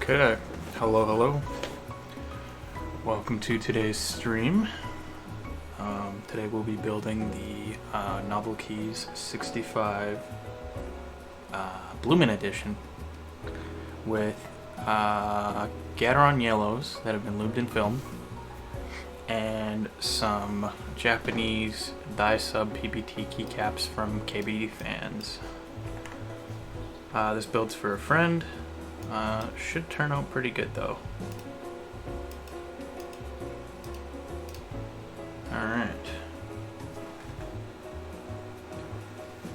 Okay, hello. Welcome to today's stream. Today we'll be building the Novel Keys 65 Bluemen Edition with Gateron Yellows that have been lubed in film and some Japanese dye-sub PBT keycaps from KB fans. This build's for a friend. Should turn out pretty good though. Alright.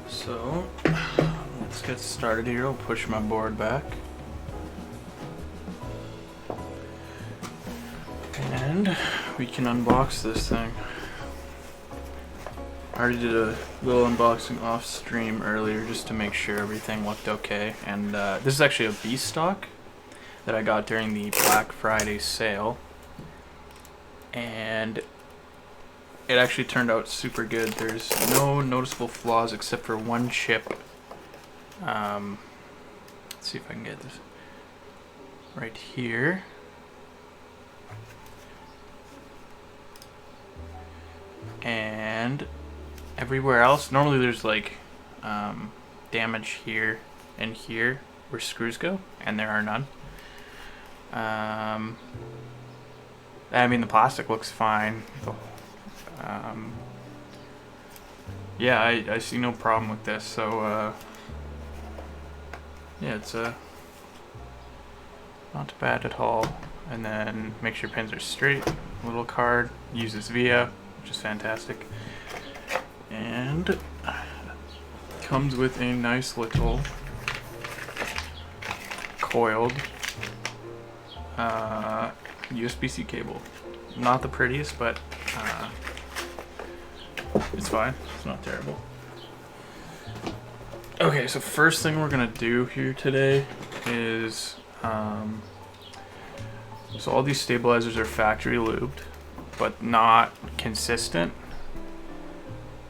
So, let's get started here. I'll push my board back. And we can unbox this thing. I already did a little unboxing off stream earlier just to make sure everything looked okay. And this is actually a B stock that I got during the Black Friday sale. And it actually turned out super good. There's no noticeable flaws except for one chip. Let's see if I can get this right here. And everywhere else, normally there's like damage here and here where screws go, and there are none. I mean, the plastic looks fine. Yeah, I see no problem with this. So yeah, it's not bad at all. And then make sure pins are straight. Little card, uses via, which is fantastic. And comes with a nice little coiled USB-C cable. Not the prettiest, but it's fine. It's not terrible. Okay, so first thing we're gonna do here today is so all these stabilizers are factory lubed, but not consistent.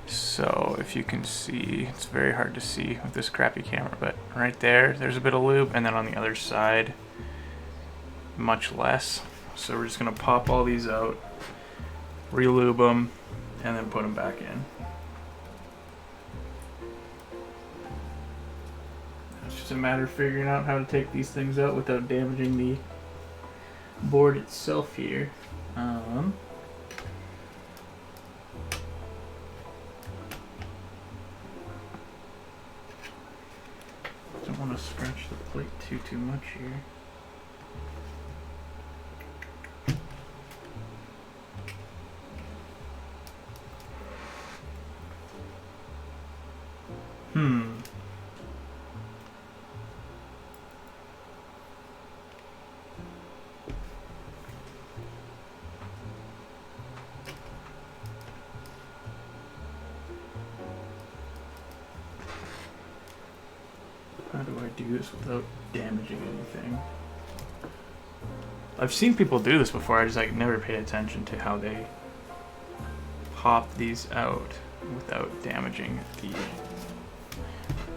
So if you can see, it's very hard to see with this crappy camera, but right there's a bit of lube, and then on the other side, much less. So we're just gonna pop all these out, re-lube them, and then put them back in. It's just a matter of figuring out how to take these things out without damaging the board itself here. Don't want to scratch the plate too much here. How do I do this without damaging anything? I've seen people do this before, I just like never paid attention to how they pop these out without damaging the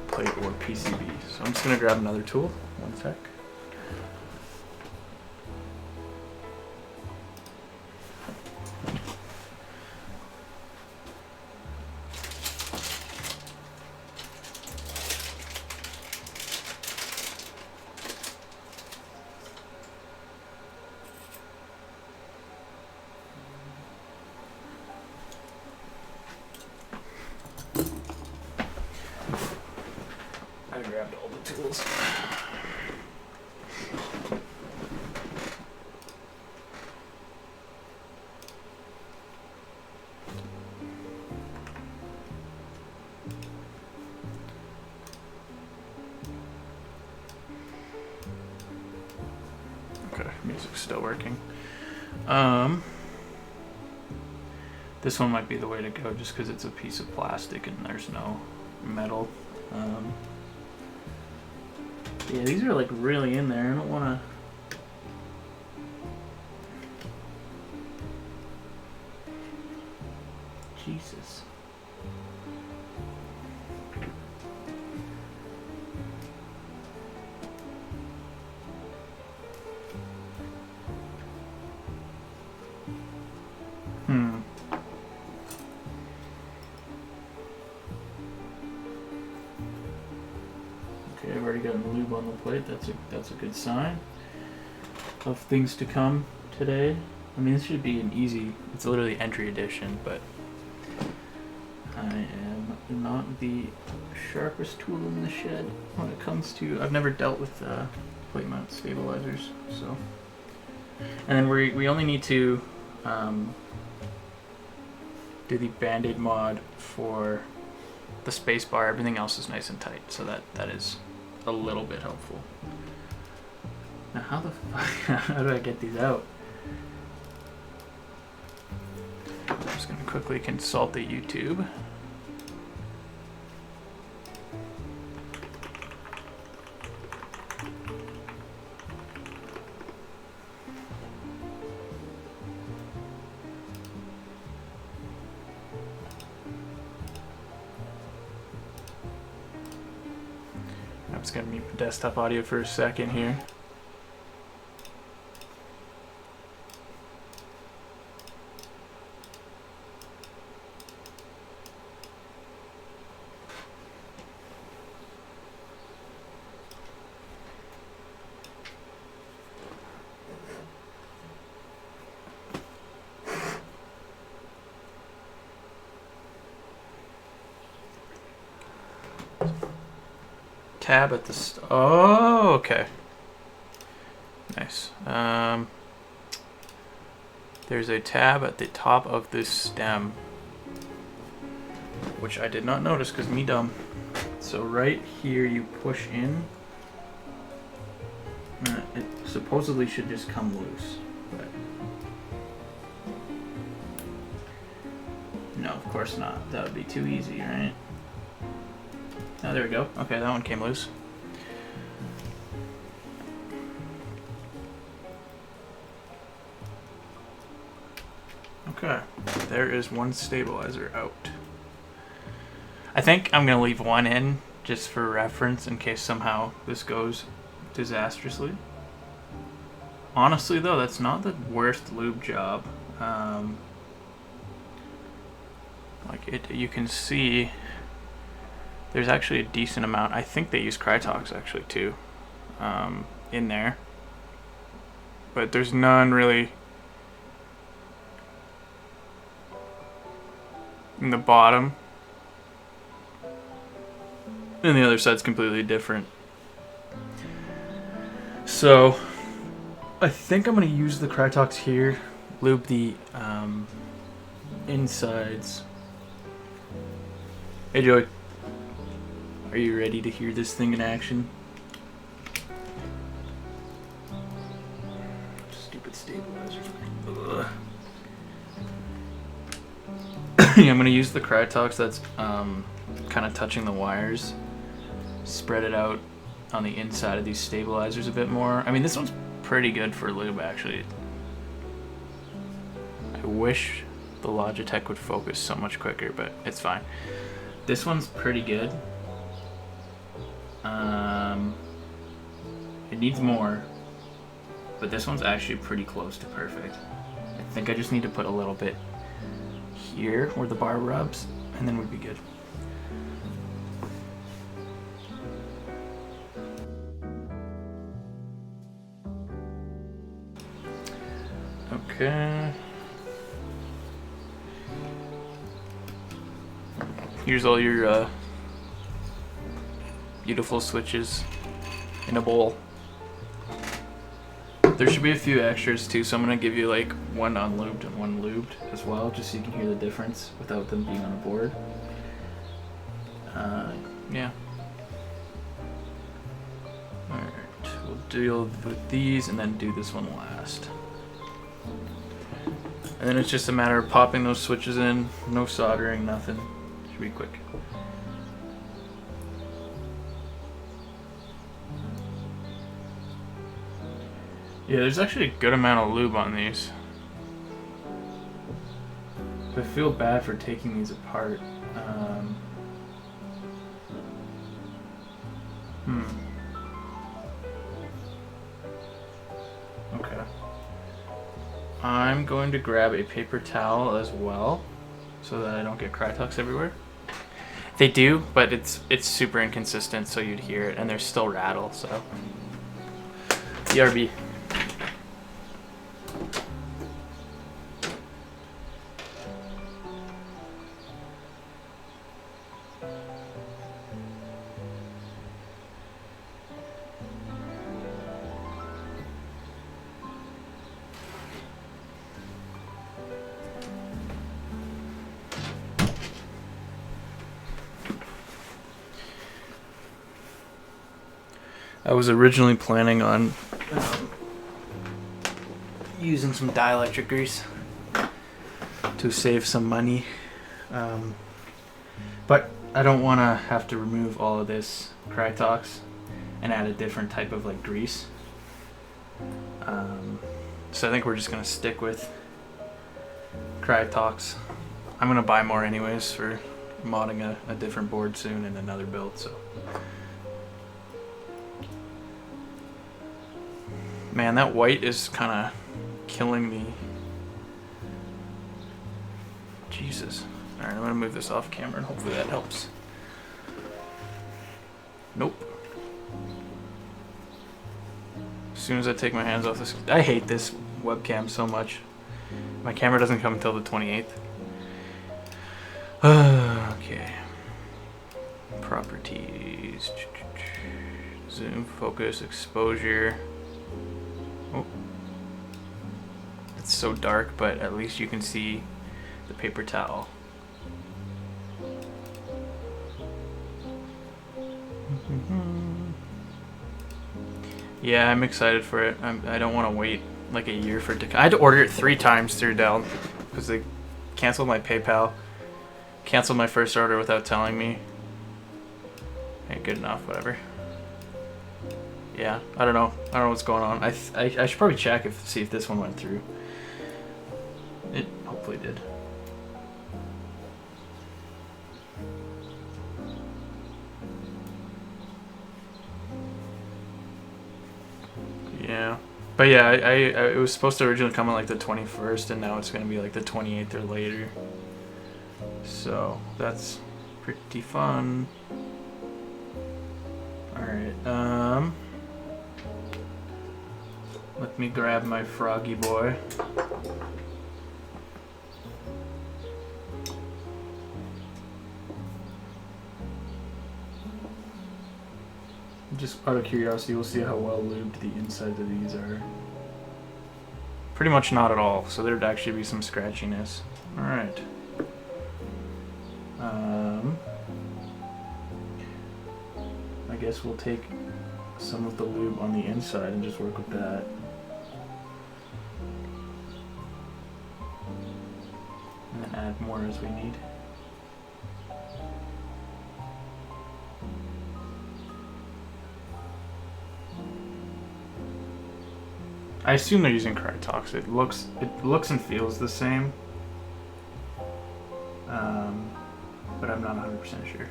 plate or PCB. So I'm just gonna grab another tool, one sec. I grabbed all the tools. Okay, music's still working. This one might be the way to go just because it's a piece of plastic and there's no metal. Yeah, these are like really in there. I don't want to. Jesus. getting lube on the plate. That's a good sign of things to come today. I mean, this should be an easy, it's literally Entry Edition, but I am not the sharpest tool in the shed when it comes to, I've never dealt with plate mount stabilizers, so. And then we only need to do the Band-Aid mod for the space bar. Everything else is nice and tight, so that is a little bit helpful. Now how the fuck, how do I get these out? I'm just gonna quickly consult the YouTube. I'm just gonna mute the desktop audio for a second here. Tab at the oh, okay. Nice. There's a tab at the top of this stem, which I did not notice because me dumb. So right here you push in. It supposedly should just come loose, but no, of course not. That would be too easy, right? Oh, there we go. Okay, that one came loose. Okay, there is one stabilizer out. I think I'm gonna leave one in just for reference in case somehow this goes disastrously. Honestly though, that's not the worst lube job. Like you can see there's actually a decent amount. I think they use Krytox actually too, in there. But there's none really in the bottom. And the other side's completely different. So I think I'm gonna use the Krytox here, lube the insides. Hey Joey. Are you ready to hear this thing in action? Stupid stabilizer. Yeah, I'm gonna use the Krytox that's kind of touching the wires. Spread it out on the inside of these stabilizers a bit more. I mean, this one's pretty good for lube actually. I wish the Logitech would focus so much quicker, but it's fine. This one's pretty good. It needs more, but this one's actually pretty close to perfect. I think I just need to put a little bit here where the bar rubs, and then we'd be good. Okay. Here's all your beautiful switches in a bowl. There should be a few extras too, so I'm gonna give you like one unlubed and one lubed as well, just so you can hear the difference without them being on a board. Yeah. Alright, we'll deal with these and then do this one last. And then it's just a matter of popping those switches in, no soldering, nothing. Should be quick. Yeah, there's actually a good amount of lube on these. I feel bad for taking these apart. Okay. I'm going to grab a paper towel as well, so that I don't get Krytox everywhere. They do, but it's super inconsistent, so you'd hear it, and there's still rattle. So, BRB. I was originally planning on using some dielectric grease to save some money, but I don't want to have to remove all of this Krytox and add a different type of like grease. So I think we're just gonna stick with Krytox. I'm gonna buy more anyways for modding a different board soon in another build. So. Man, that white is kind of killing me. Jesus. Alright, I'm going to move this off camera and hopefully that helps. Nope. As soon as I take my hands off this... I hate this webcam so much. My camera doesn't come until the 28th. Okay. Properties. Zoom, focus, exposure... Oh. It's so dark, but at least you can see the paper towel. Yeah, I'm excited for it. I don't want to wait like a year for it to come. I had to order it 3 times through Dell because they canceled my PayPal, canceled my first order without telling me. Ain't good enough, whatever. Yeah, I don't know. I don't know what's going on. I should probably check see if this one went through. It hopefully did. Yeah, but yeah, it was supposed to originally come on like the 21st, and now it's gonna be like the 28th or later. So that's pretty fun. All right. Let me grab my froggy boy. Just out of curiosity, we'll see how well lubed the insides of these are. Pretty much not at all, so there'd actually be some scratchiness. Alright. I guess we'll take some of the lube on the inside and just work with that. And then add more as we need. I assume they're using Krytox. It looks and feels the same, but I'm not 100% sure.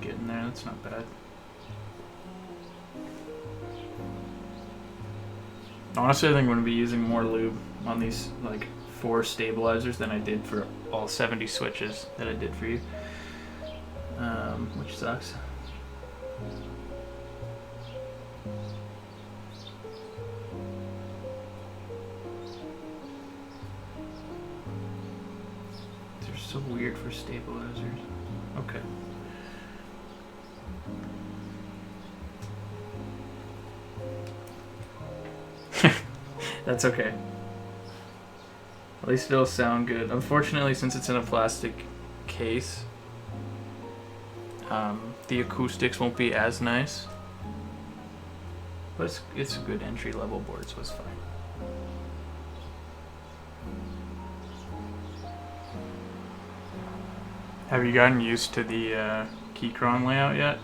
Getting there. That's not bad. Honestly, I think I'm going to be using more lube on these like 4 stabilizers than I did for all 70 switches that I did for you, which sucks. They're so weird for stabilizers. Okay. That's okay. At least it'll sound good. Unfortunately, since it's in a plastic case, the acoustics won't be as nice. But it's a good entry-level board, so it's fine. Have you gotten used to the Keychron layout yet?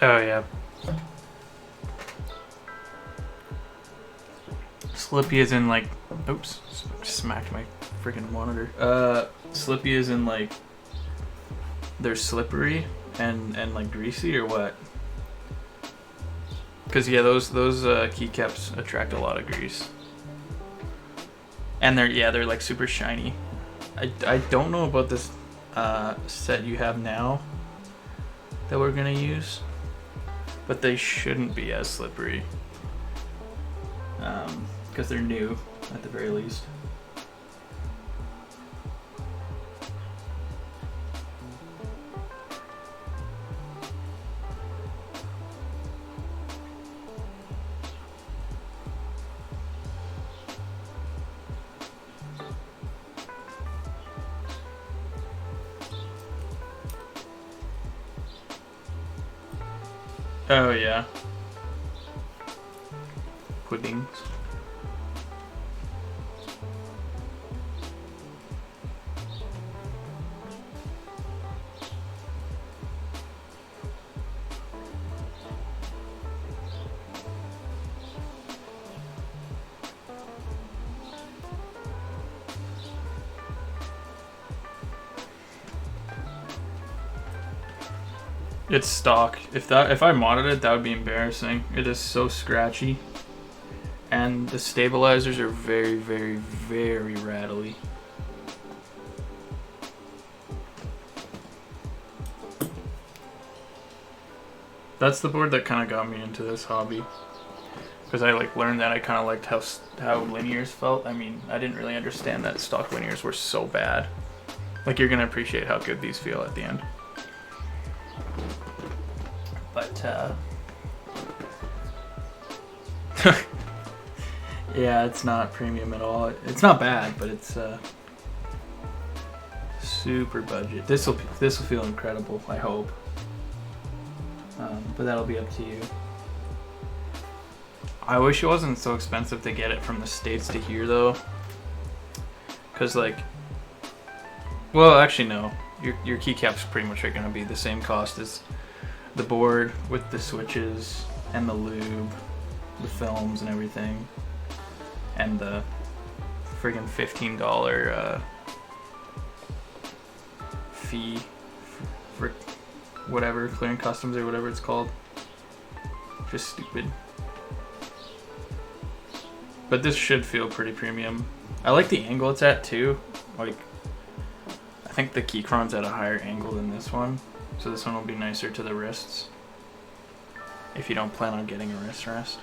Oh yeah. Slippy is in like, oops, smacked my freaking monitor. Slippy is in like, they're slippery and like greasy or what? Cause yeah, those keycaps attract a lot of grease. And they're like super shiny. I don't know about this set you have now that we're gonna use, but they shouldn't be as slippery because they're new at the very least. Oh yeah. Puddings. It's stock. If I modded it, that would be embarrassing. It is so scratchy. And the stabilizers are very, very, very rattly. That's the board that kind of got me into this hobby. Because I like learned that I kind of liked how linears felt. I mean, I didn't really understand that stock linears were so bad. Like, you're gonna appreciate how good these feel at the end. But yeah, it's not premium at all. It's not bad, but it's super budget. This will feel incredible, I hope. But that'll be up to you. I wish it wasn't so expensive to get it from the States to here though, because like, well, actually no, your keycaps pretty much are gonna be the same cost as the board with the switches and the lube, the films and everything, and the friggin' $15 fee for whatever, clearing customs or whatever it's called. Just stupid. But this should feel pretty premium. I like the angle it's at too. Like, I think the Keychron's at a higher angle than this one. So this one will be nicer to the wrists if you don't plan on getting a wrist rest.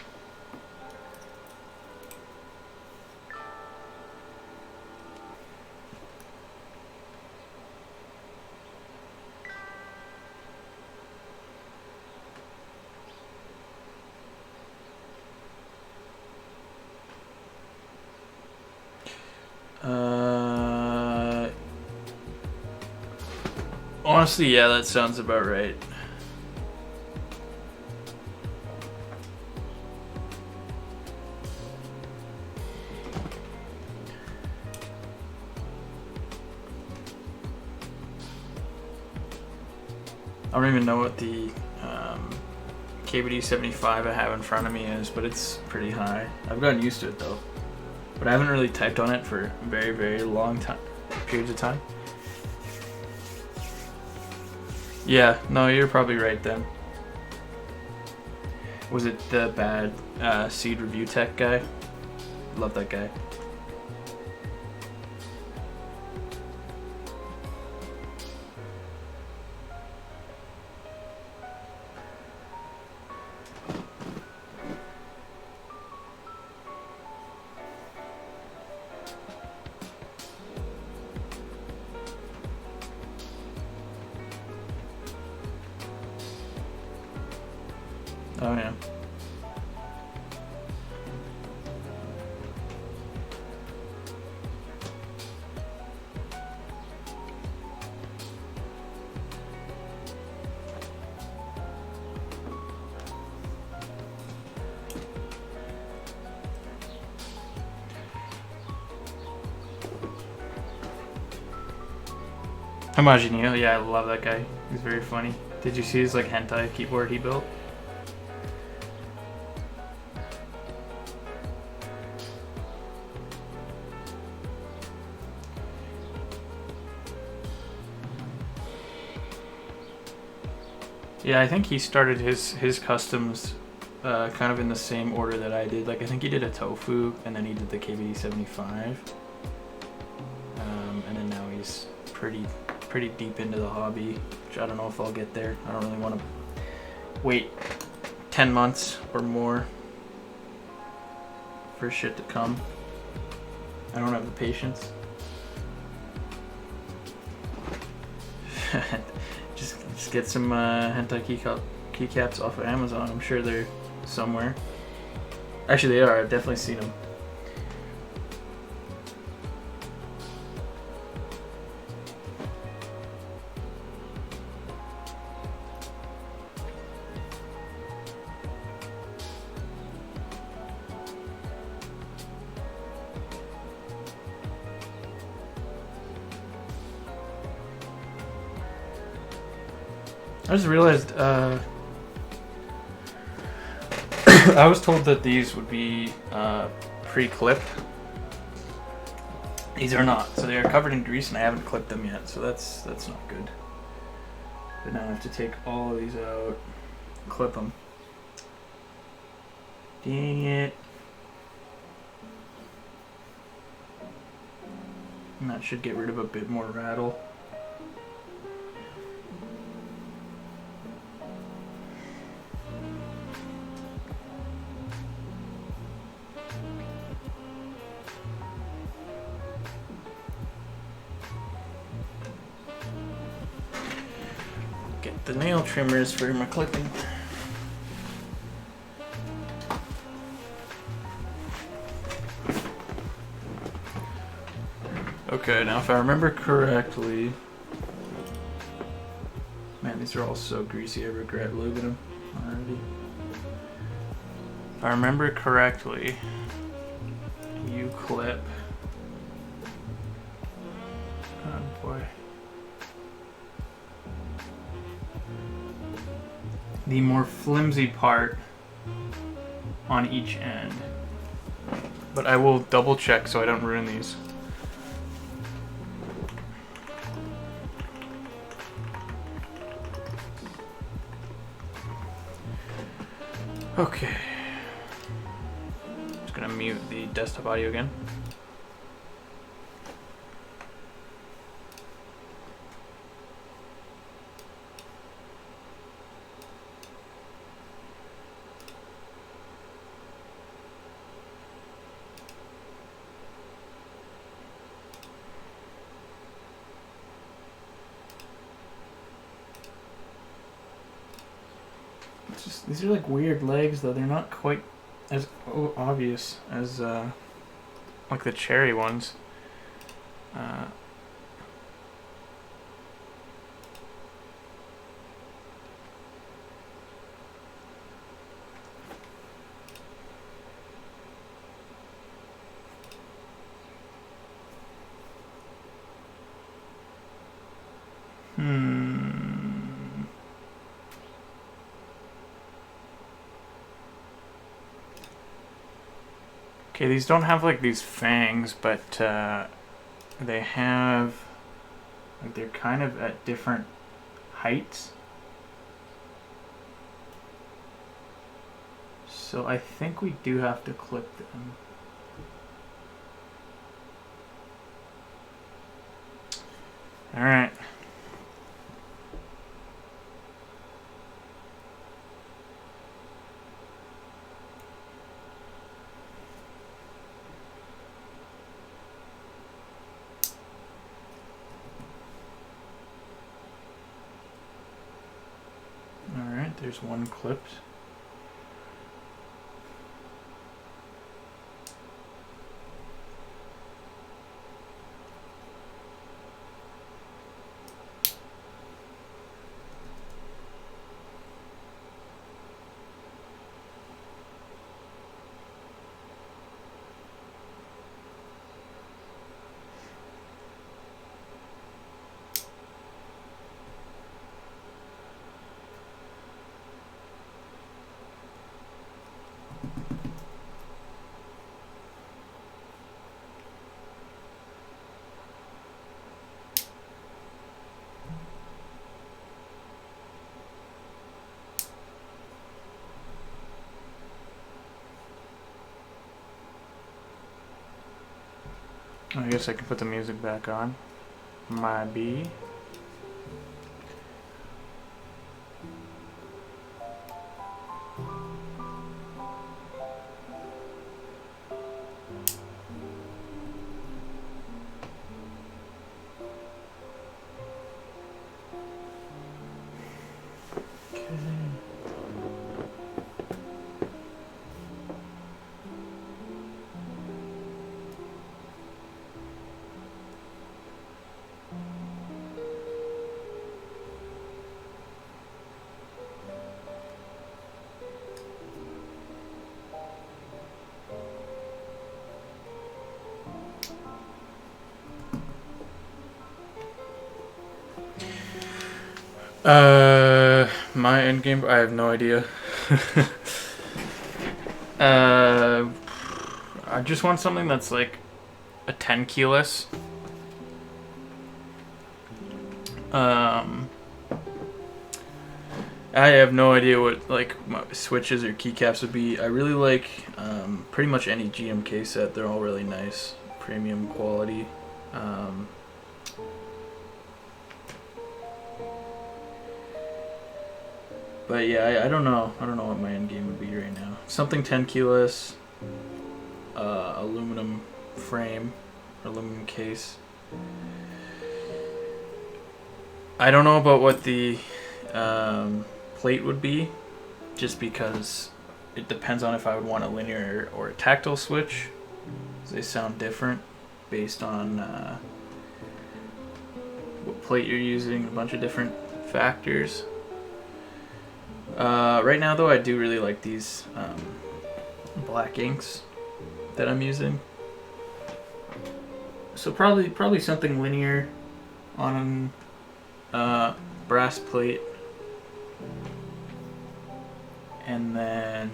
Honestly, yeah, that sounds about right. I don't even know what the KBD 75 I have in front of me is, but it's pretty high. I've gotten used to it though, but I haven't really typed on it for very, very long periods of time. Yeah, no, you're probably right then. Was it the bad Seed Review Tech guy? Love that guy. Oh yeah. Imagineo, yeah, I love that guy. He's very funny. Did you see his like hentai keyboard he built? Yeah, I think he started his customs kind of in the same order that I did. Like I think he did a tofu, and then he did the KBD75, and then now he's pretty deep into the hobby, which I don't know if I'll get there. I don't really want to wait 10 months or more for shit to come. I don't have the patience. Just get some hentai keycaps off of Amazon. I'm sure they're somewhere. Actually, they are. I've definitely seen them. I just realized I was told that these would be pre-clipped. These are not, so they are covered in grease, and I haven't clipped them yet, so that's not good. But now I have to take all of these out, clip them. Dang it! And that should get rid of a bit more rattle. The nail trimmers for my clipping. Okay, now if I remember correctly, man, these are all so greasy. I regret lubing them already. If I remember correctly, you clip. Oh boy. The more flimsy part on each end. But I will double check so I don't ruin these. Okay. Just gonna mute the desktop audio again. These are like weird legs though. They're not quite as obvious as like the cherry ones. Okay, these don't have like these fangs, but they have, like, they're kind of at different heights. So I think we do have to clip them. All right. There's one clipped. I guess I can put the music back on. Might be. My end game, I have no idea. I just want something that's like a 10 keyless. I have no idea what like switches or keycaps would be. I really like pretty much any GMK set. They're all really nice, premium quality. But yeah, I don't know. I don't know what my end game would be right now. Something 10 keyless, aluminum frame, aluminum case. I don't know about what the plate would be, just because it depends on if I would want a linear or a tactile switch. They sound different based on what plate you're using, a bunch of different factors. Right now, though, I do really like these black inks that I'm using. So probably something linear on brass plate, and then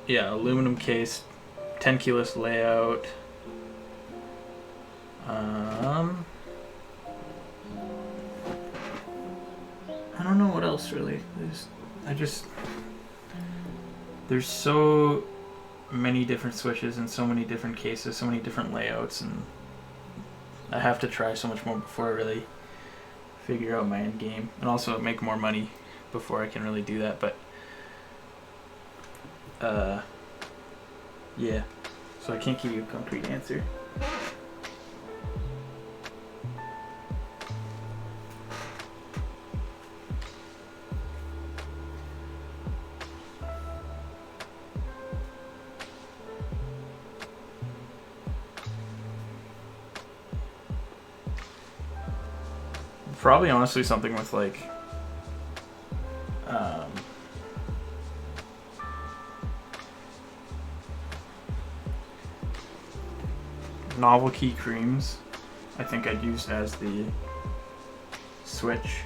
yeah, aluminum case, 10 keyless layout. I don't know what else really. There's so many different switches and so many different cases, so many different layouts, and I have to try so much more before I really figure out my end game, and also make more money before I can really do that. But yeah, so I can't give you a concrete answer. Probably honestly something with like novelty creams. I think I'd use as the switch.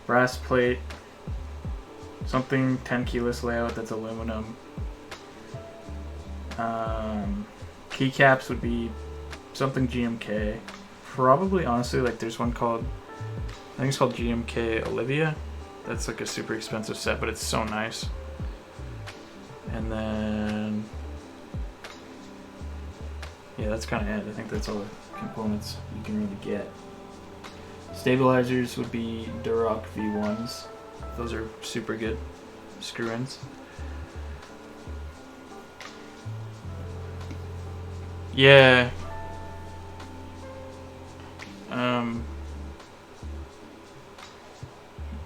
Brass plate, something 10 keyless layout that's aluminum. Keycaps would be something GMK. Probably, honestly, like there's one called, I think it's called GMK Olivia. That's like a super expensive set, but it's so nice. And then, yeah, that's kind of it. I think that's all the components you can really get. Stabilizers would be Duroc V1s. Those are super good screw-ins. Yeah.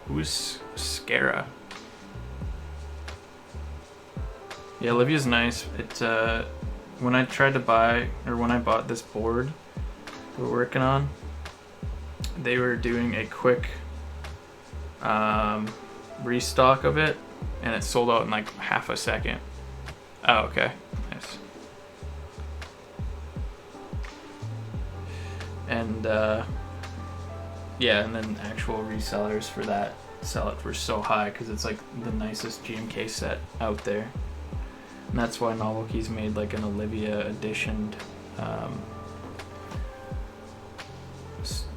Who's Scara? Yeah, Olivia's nice. It when I tried to buy, or when I bought this board we're working on, they were doing a quick restock of it, and it sold out in like half a second. Oh, okay, nice. And yeah, and then actual resellers for that sell it for so high because it's like the nicest GMK set out there. And that's why Novelty's made like an Olivia edition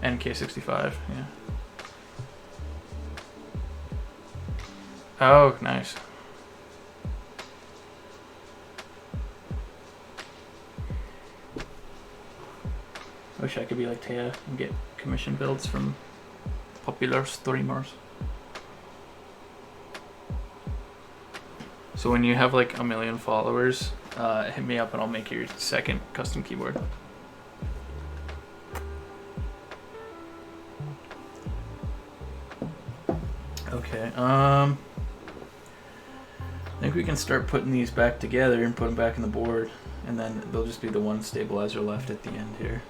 NK65, yeah. Oh, nice. Wish I could be like Taya and get commission builds from popular streamers. So when you have like 1 million followers, hit me up and I'll make your second custom keyboard. Okay, I think we can start putting these back together and put them back in the board, and then there'll just be the one stabilizer left at the end here.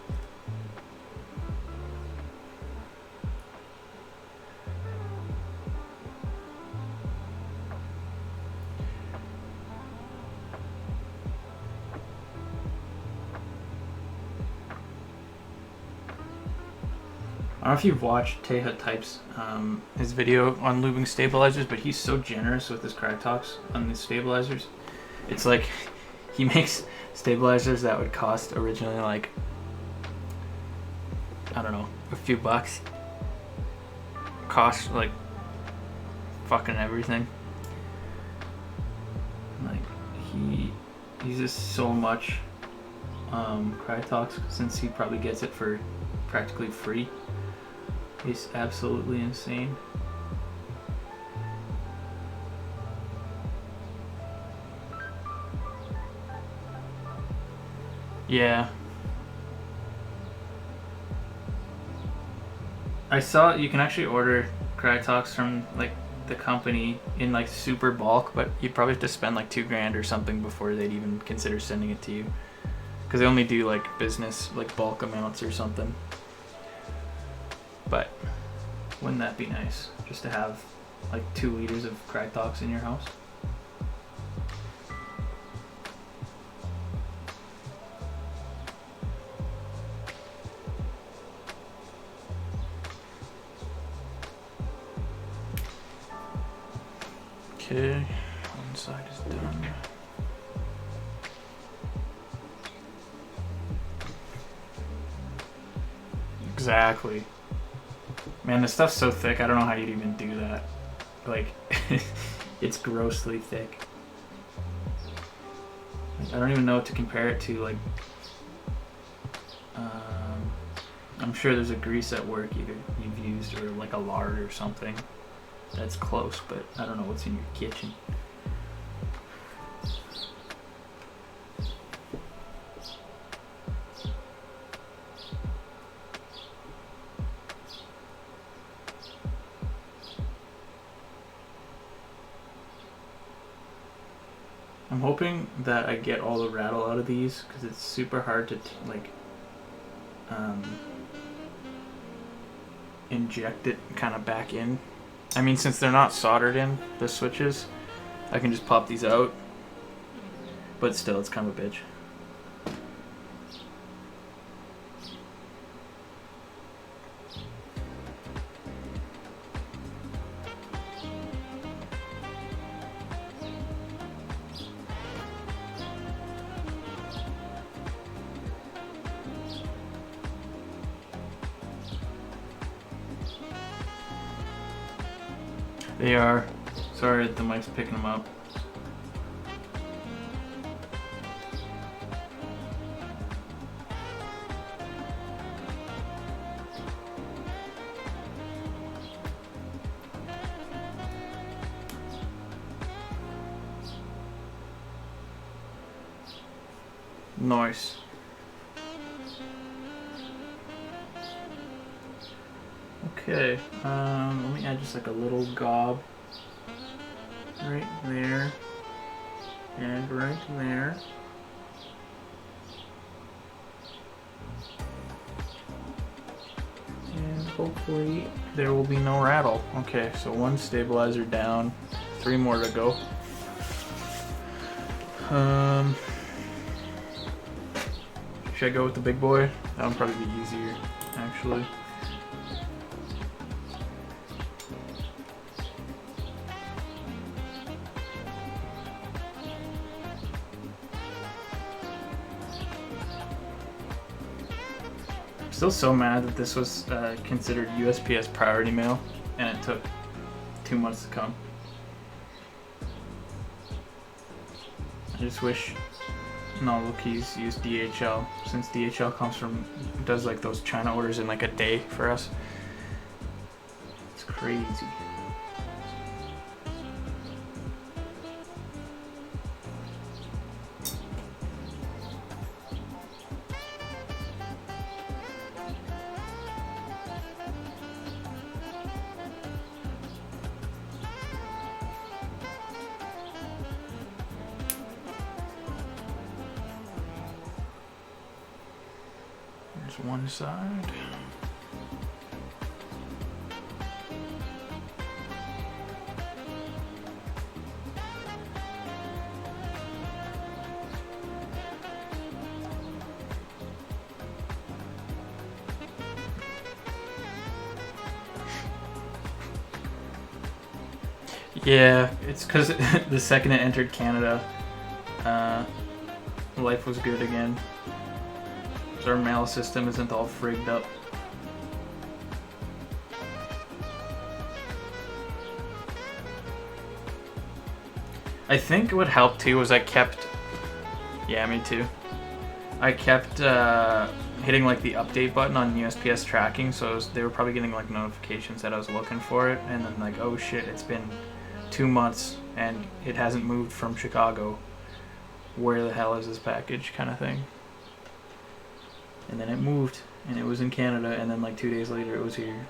I don't know if you've watched Teja Types, his video on lubing stabilizers, but he's so generous with his Krytox on these stabilizers. It's like he makes stabilizers that would cost originally like, I don't know, a few bucks. Cost like fucking everything. Like he uses so much Krytox, since he probably gets it for practically free. It's absolutely insane. Yeah. I saw you can actually order Krytox from like the company in like super bulk, but you'd probably have to spend like $2,000 or something before they'd even consider sending it to you. Because they only do like business, like bulk amounts or something. But wouldn't that be nice, just to have like 2 liters of Krytox in your house? Okay, one side is done. Exactly. Man, this stuff's so thick, I don't know how you'd even do that. Like, it's grossly thick. Like, I don't even know what to compare it to, like, I'm sure there's a grease at work either you've used, or like a lard or something that's close, but I don't know what's in your kitchen. I'm hoping that I get all the rattle out of these, because it's super hard to like inject it kind of back in. I mean, since they're not soldered in, the switches, I can just pop these out, but still it's kind of a bitch. They are. Sorry that the mic's picking them up. Nice. Okay, let me add just like a little gob right there and right there. And hopefully there will be no rattle. Okay, so 1 stabilizer down, 3 more to go. Should I go with the big boy? That would probably be easier, actually. Still so mad that this was considered USPS priority mail and it took 2 months to come. I just wish novel keys use DHL, since DHL does like those China orders in like a day for us. It's crazy. There's one side. Yeah, it's because the second it entered Canada, life was good again. So our mail system isn't all frigged up. I think what helped too was I kept, yeah, me too. I kept hitting like the update button on USPS tracking, so they were probably getting like notifications that I was looking for it, and then like, oh shit, it's been 2 months and it hasn't moved from Chicago. Where the hell is this package, kind of thing. And then it moved and it was in Canada, and then like 2 days later it was here.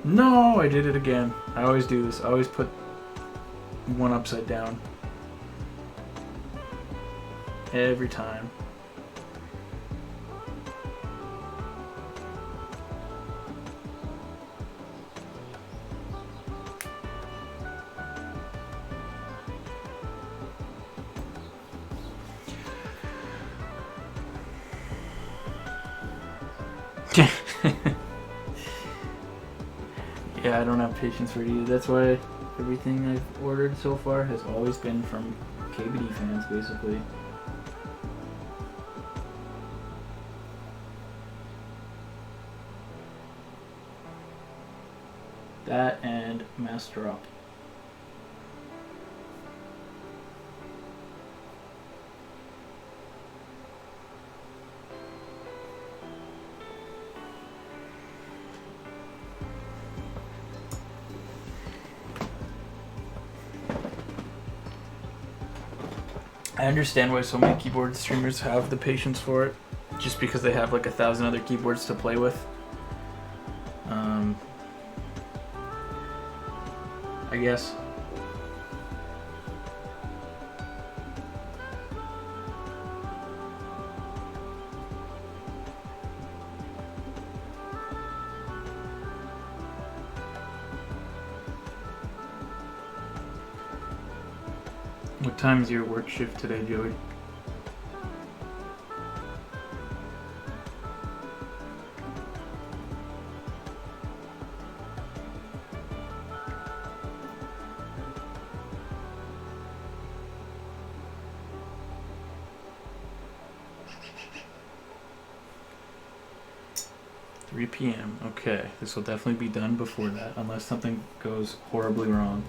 No, I did it again. I always do this. I always put one upside down. Every time. Yeah, I don't have patience for it either. That's why everything I've ordered so far has always been from KBD fans, basically. That and Master Up. I understand why so many keyboard streamers have the patience for it, just because they have like 1,000 other keyboards to play with. I guess. What time is your work shift today, Joey? PM. Okay, this will definitely be done before that, unless something goes horribly wrong.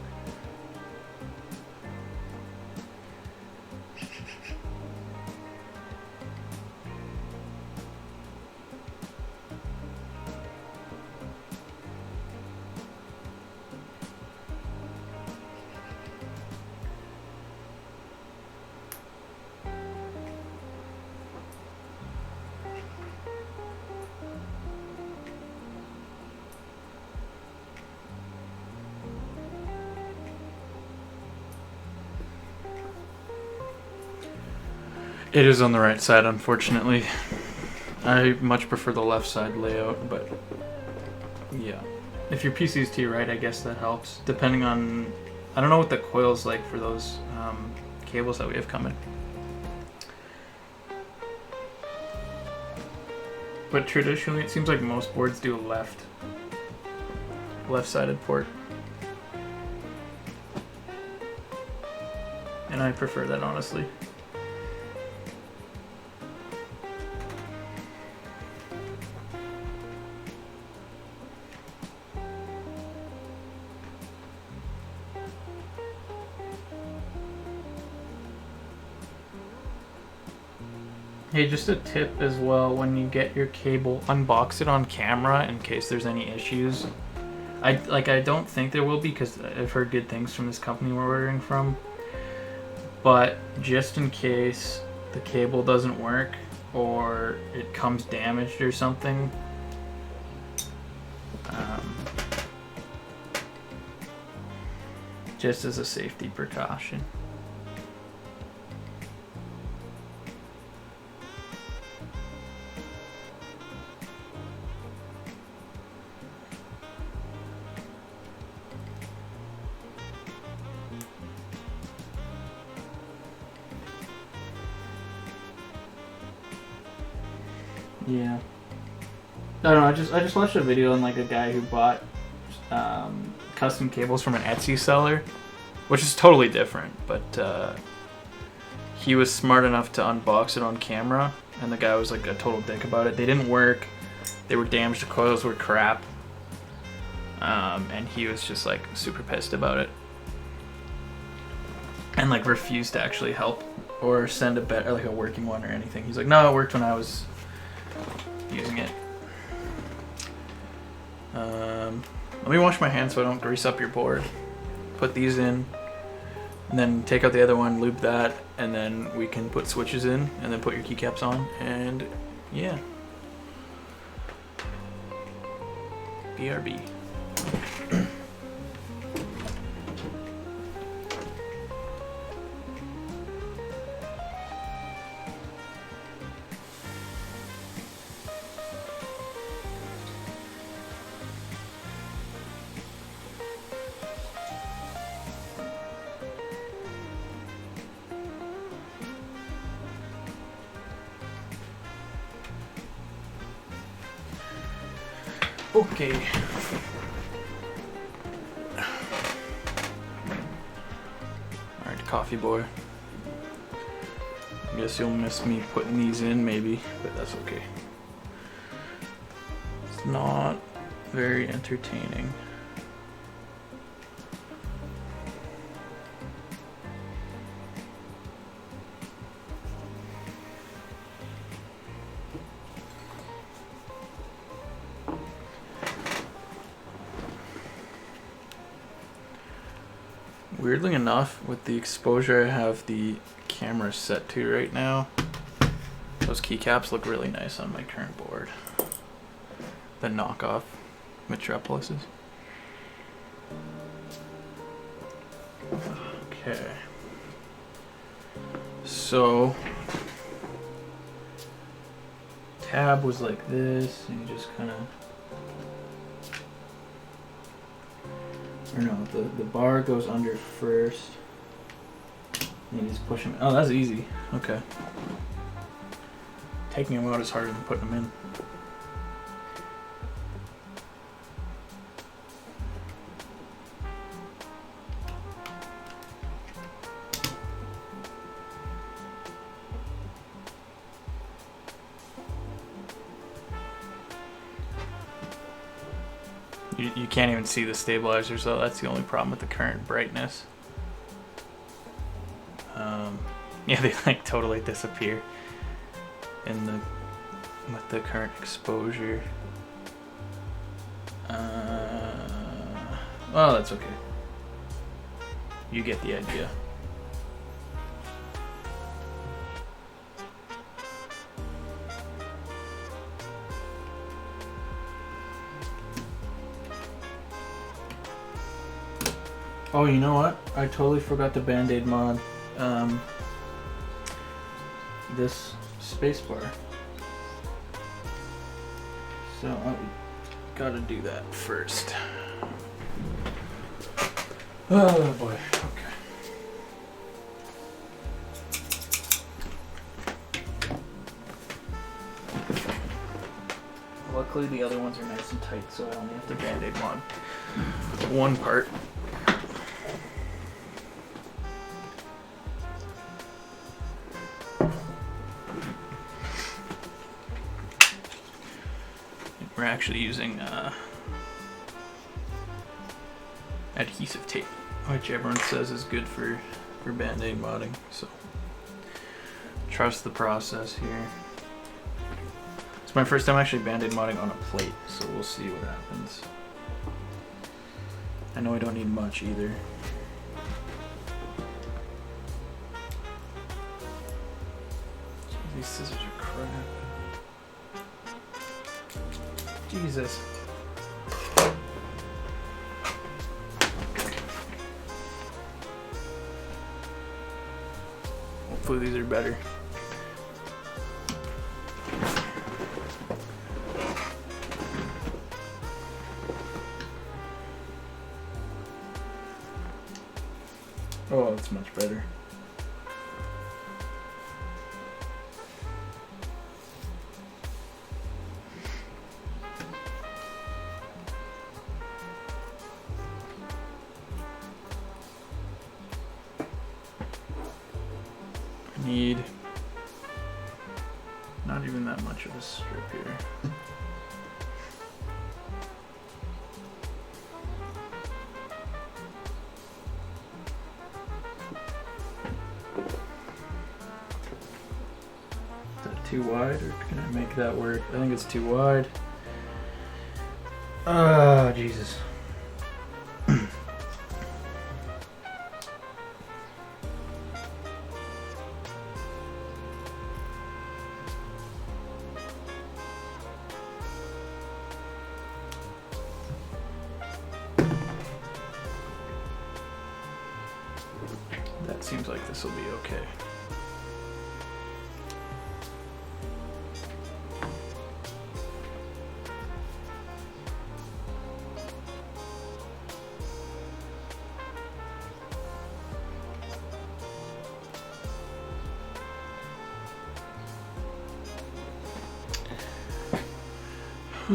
It is on the right side, unfortunately. I much prefer the left side layout, but yeah. If your PC's to your right, I guess that helps. Depending on, I don't know what the coil's like for those cables that we have coming. But traditionally, it seems like most boards do a left-sided port. And I prefer that, honestly. Hey, just a tip as well, when you get your cable, unbox it on camera in case there's any issues. I don't think there will be, because I've heard good things from this company we're ordering from. But just in case the cable doesn't work or it comes damaged or something, just as a safety precaution. Yeah. I don't know, I just watched a video on like a guy who bought custom cables from an Etsy seller, which is totally different, but he was smart enough to unbox it on camera, and the guy was like a total dick about it. They didn't work, they were damaged, the coils were crap, and he was just like super pissed about it, and like refused to actually help or send a better, like a working one or anything. He's like, no, it worked when I was using it. Let me wash my hands so I don't grease up your board. Put these in, and then take out the other one, lube that, and then we can put switches in, and then put your keycaps on, and yeah. BRB. Okay. Alright, coffee boy. I guess you'll miss me putting these in maybe, but that's okay. It's not very entertaining. Weirdly enough, with the exposure I have the camera set to right now, those keycaps look really nice on my current board. The knockoff Metropolises. Okay. So, tab was like this, and you just kind of, or no, the bar goes under first. And you just push them. Oh, that's easy. Okay. Taking them out is harder than putting them in. You can't even see the stabilizers though. That's the only problem with the current brightness. Yeah, they like totally disappear in the with the current exposure. Well, that's okay. You get the idea. Oh, you know what? I totally forgot the Band-Aid mod. this space bar. So I gotta do that first. Oh boy, okay. Luckily the other ones are nice and tight, so I only have to band-aid mod one part. We're actually using adhesive tape, which everyone says is good for band-aid modding, so trust the process here. It's my first time actually band-aid modding on a plate, so we'll see what happens. I know I don't need much either. These scissors are crap. Jesus. Hopefully these are better. Oh, that's much better. I need not even that much of a strip here. Too wide, or can I make that work? I think it's too wide. Oh, Jesus. That seems like this will be okay. I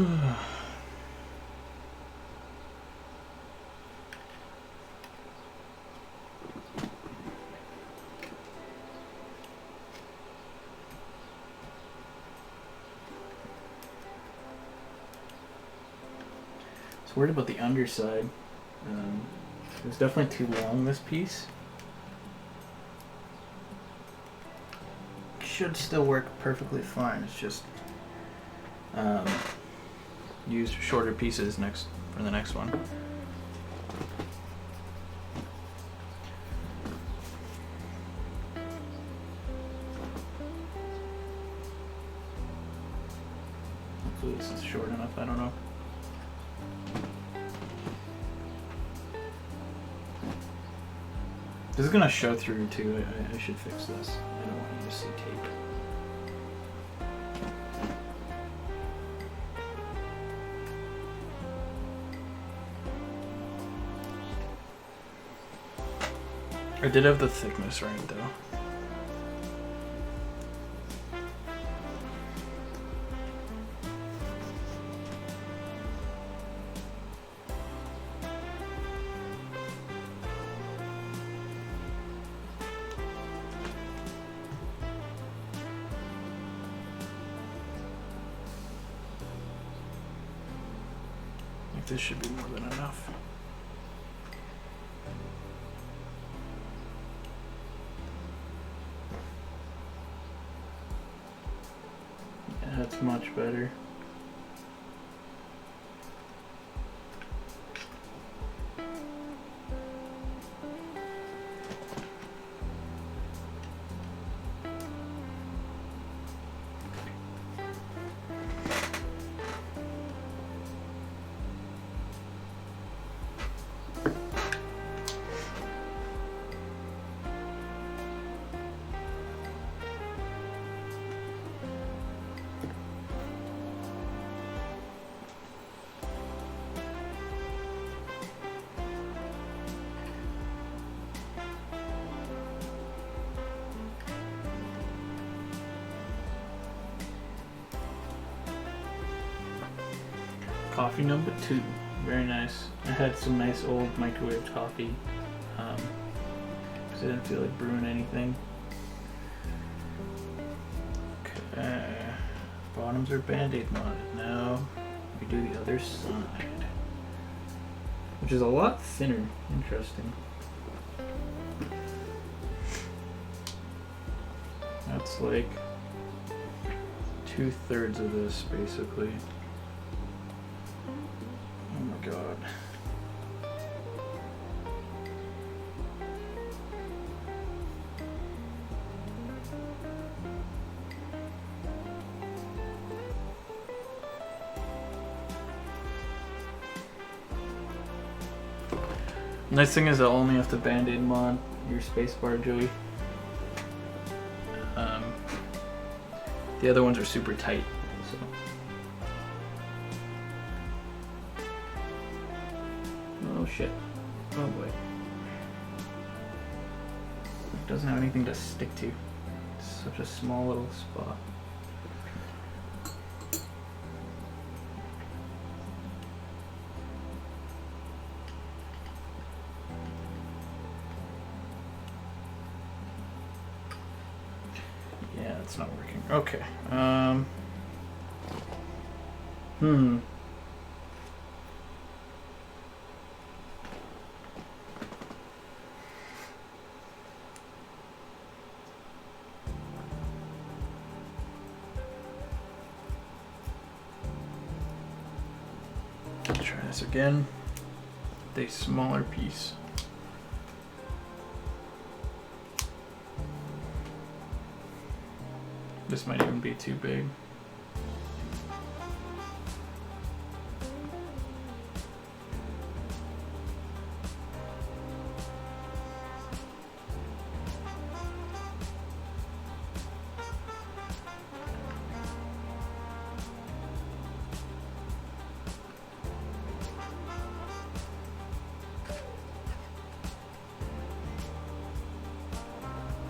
was worried about the underside. It was definitely too long, this piece. Should still work perfectly fine. It's just use shorter pieces for the next one. Hopefully this is short enough, I don't know. This is gonna show through too. I should fix this. I don't want you to see tape. I did have the thickness right though. I think this should be more than enough. That's much better. coffee number 2. Very nice. I had some nice old microwave coffee because I didn't feel like brewing anything. Okay. Bottoms are band-aid modded. Now we do the other side, which is a lot thinner. Interesting. That's like 2/3 of this, basically. Oh my god. Nice thing is I'll only have to band-aid mod your spacebar, Joey. The other ones are super tight, so. Oh shit. Oh boy. It doesn't have anything to stick to. It's such a small little spot. Yeah, it's not working. Okay. Try this again with a smaller piece. This might even be too big.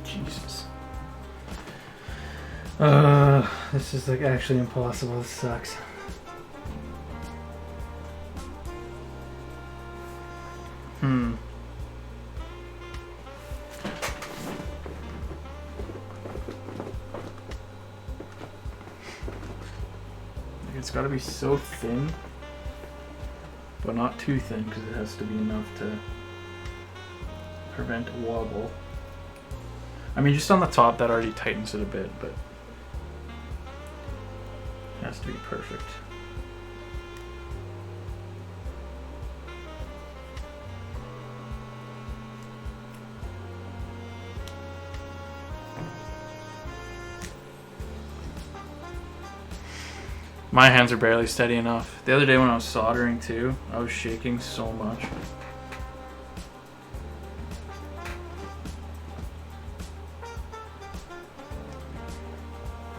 Jesus. This is like actually impossible. This sucks. It's got to be so thin, but not too thin because it has to be enough to prevent a wobble. I mean, just on the top that already tightens it a bit, but it has to be perfect. My hands are barely steady enough. The other day when I was soldering too, I was shaking so much.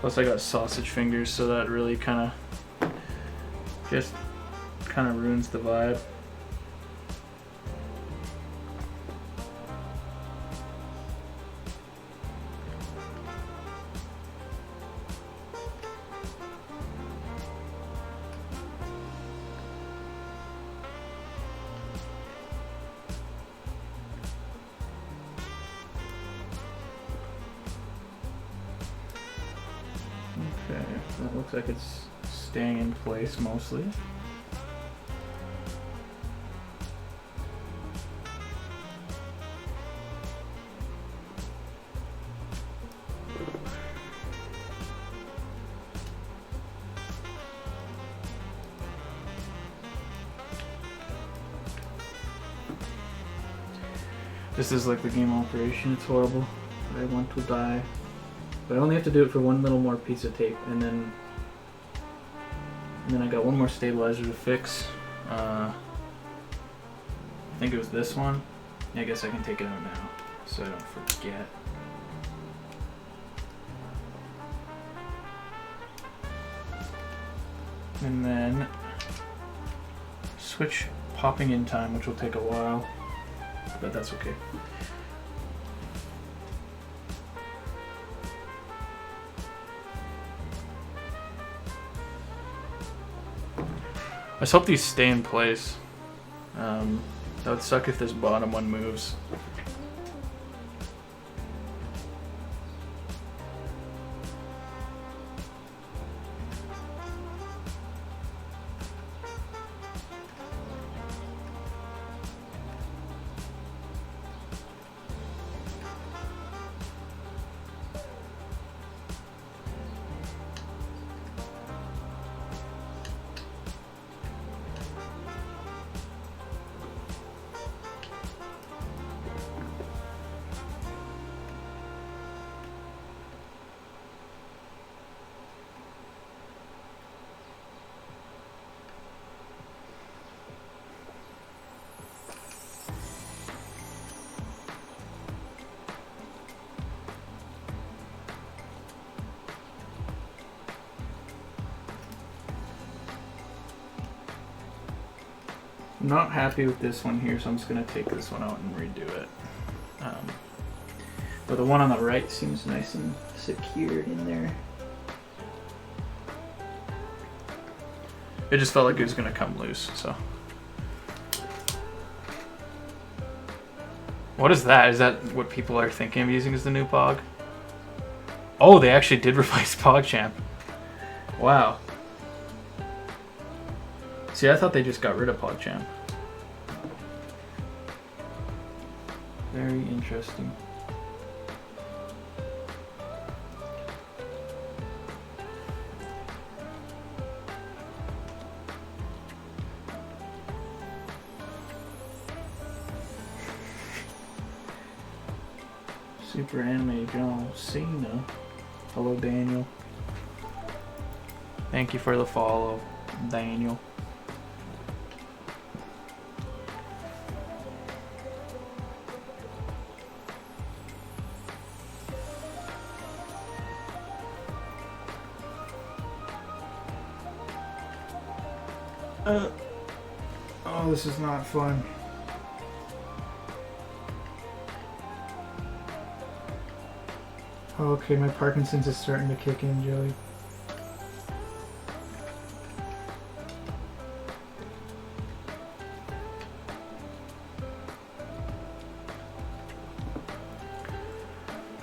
Plus I got sausage fingers, so that really kind of ruins the vibe. Okay, that looks like it's staying in place mostly. This is like the game operation, it's horrible. I want to die. But I only have to do it for one little more piece of tape, and then I got one more stabilizer to fix. I think it was this one. I guess I can take it out now, so I don't forget. And then switch popping in time, which will take a while, but that's okay. Let's hope these stay in place. That would suck if this bottom one moves. I'm not happy with this one here, so I'm just going to take this one out and redo it. But the one on the right seems nice and secured in there. It just felt like it was going to come loose, so. What is that? Is that what people are thinking of using as the new Pog? Oh, they actually did replace PogChamp. Wow. See, I thought they just got rid of PogChamp. Very interesting. Super Anime John Cena. Hello, Daniel. Thank you for the follow, Daniel. Oh, this is not fun. Okay, my Parkinson's is starting to kick in, Joey.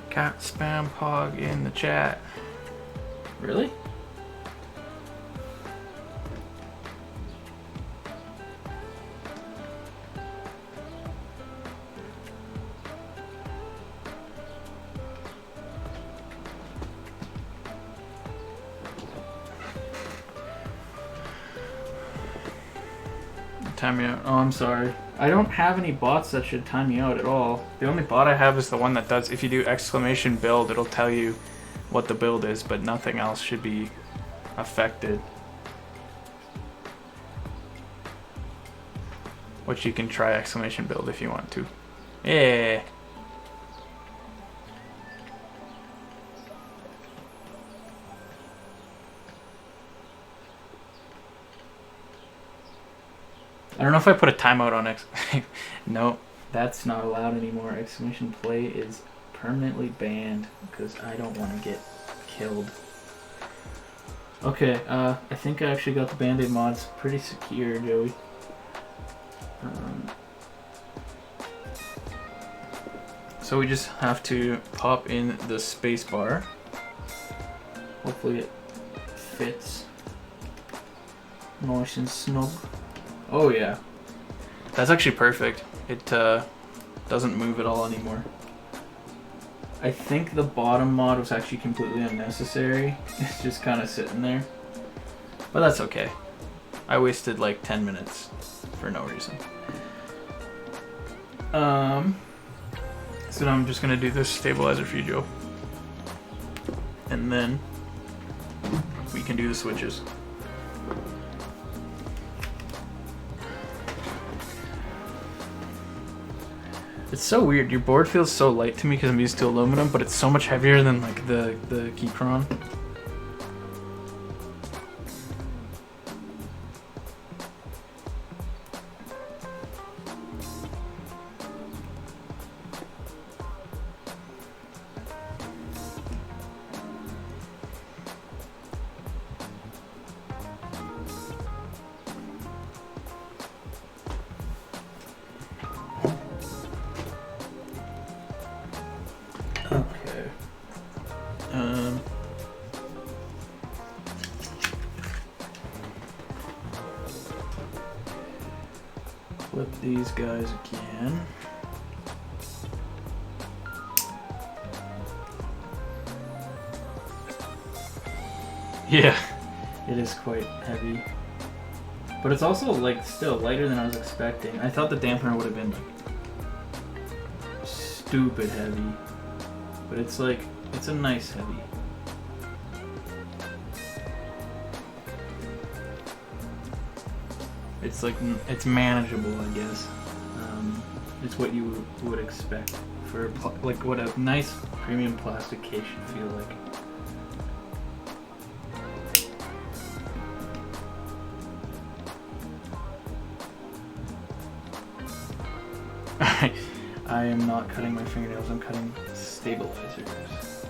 Cat spam Pog in the chat. Really? Time me out. Oh, I'm sorry. I don't have any bots that should time me out at all. The only bot I have is the one that does, if you do exclamation build, it'll tell you what the build is, but nothing else should be affected. Which you can try exclamation build if you want to. Yeah. I don't know if I put a timeout on X. No, that's not allowed anymore. Exclamation play is permanently banned because I don't want to get killed. Okay, I think I actually got the Band-Aid mods pretty secure, Joey. So we just have to pop in the space bar. Hopefully it fits nice and snug. Oh yeah, that's actually perfect. It doesn't move at all anymore. I think the bottom mod was actually completely unnecessary. It's just kind of sitting there, but that's okay. I wasted like 10 minutes for no reason. So now I'm just gonna do this stabilizer for you, Joe, and then we can do the switches. It's so weird. Your board feels so light to me because I'm used to aluminum, but it's so much heavier than like the Keychron. these guys again. Yeah, it is quite heavy. But it's also like still lighter than I was expecting. I thought the dampener would have been like stupid heavy. But it's like, it's a nice heavy. It's like, it's manageable, I guess. It's what you would expect for like what a nice premium plastic case should feel like. I am not cutting my fingernails, I'm cutting stabilizers.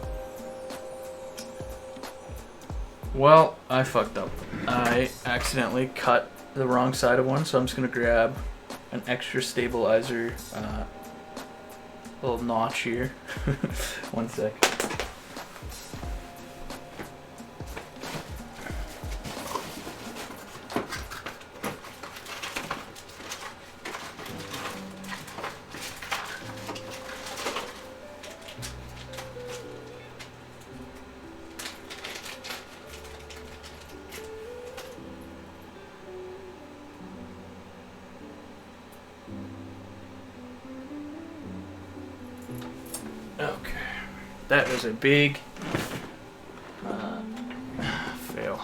Well, I fucked up. I accidentally cut the wrong side of one, so I'm just gonna grab an extra stabilizer little notch here. One sec. Okay, that was a big fail.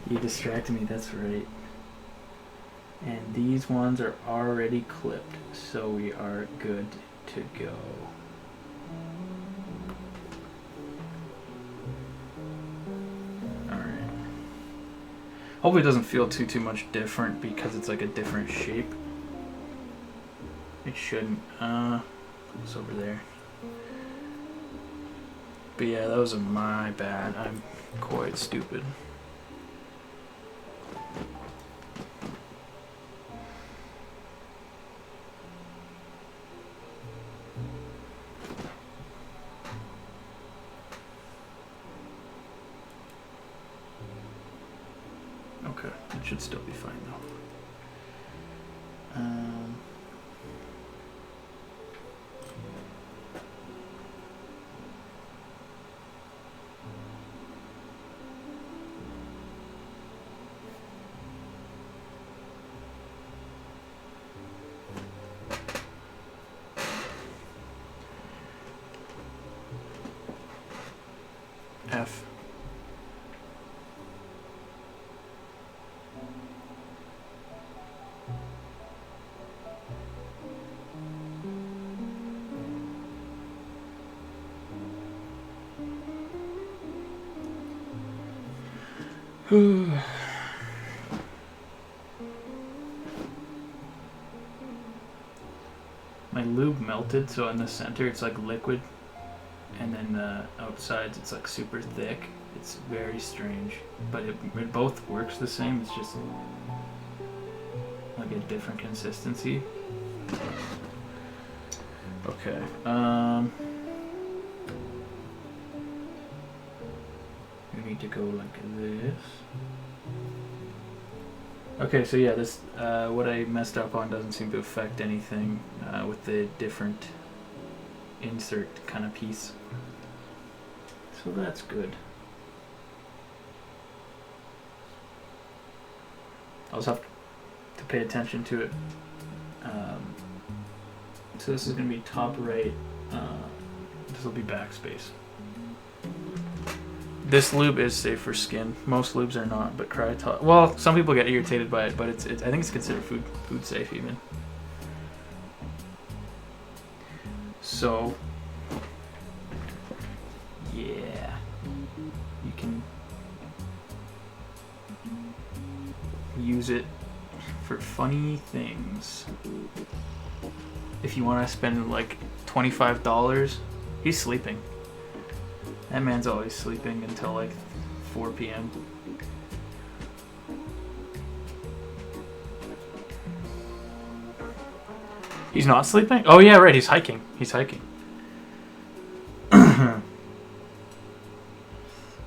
You distracted me, that's right. And these ones are already clipped, so we are good to go. Alright. Hopefully it doesn't feel too much different because it's like a different shape. It shouldn't. It's over there. But yeah, that was my bad. I'm quite stupid. Okay, it should still be fine though. F. My lube melted, so in the center it's like liquid, and then the outsides it's like super thick. It's very strange, but it both works the same. It's just like a different consistency. Okay. We need to go like this. Okay, so yeah, this what I messed up on doesn't seem to affect anything with the different insert kind of piece. So that's good. I'll just have to pay attention to it. So this is going to be top right. This will be backspace. This lube is safe for skin. Most lubes are not, but Krytox. Well, some people get irritated by it, but it's I think it's considered food safe even. So yeah, you can use it for funny things. If you want to spend like $25, he's sleeping. That man's always sleeping until like 4 p.m. He's not sleeping? Oh yeah, right, he's hiking. He's hiking.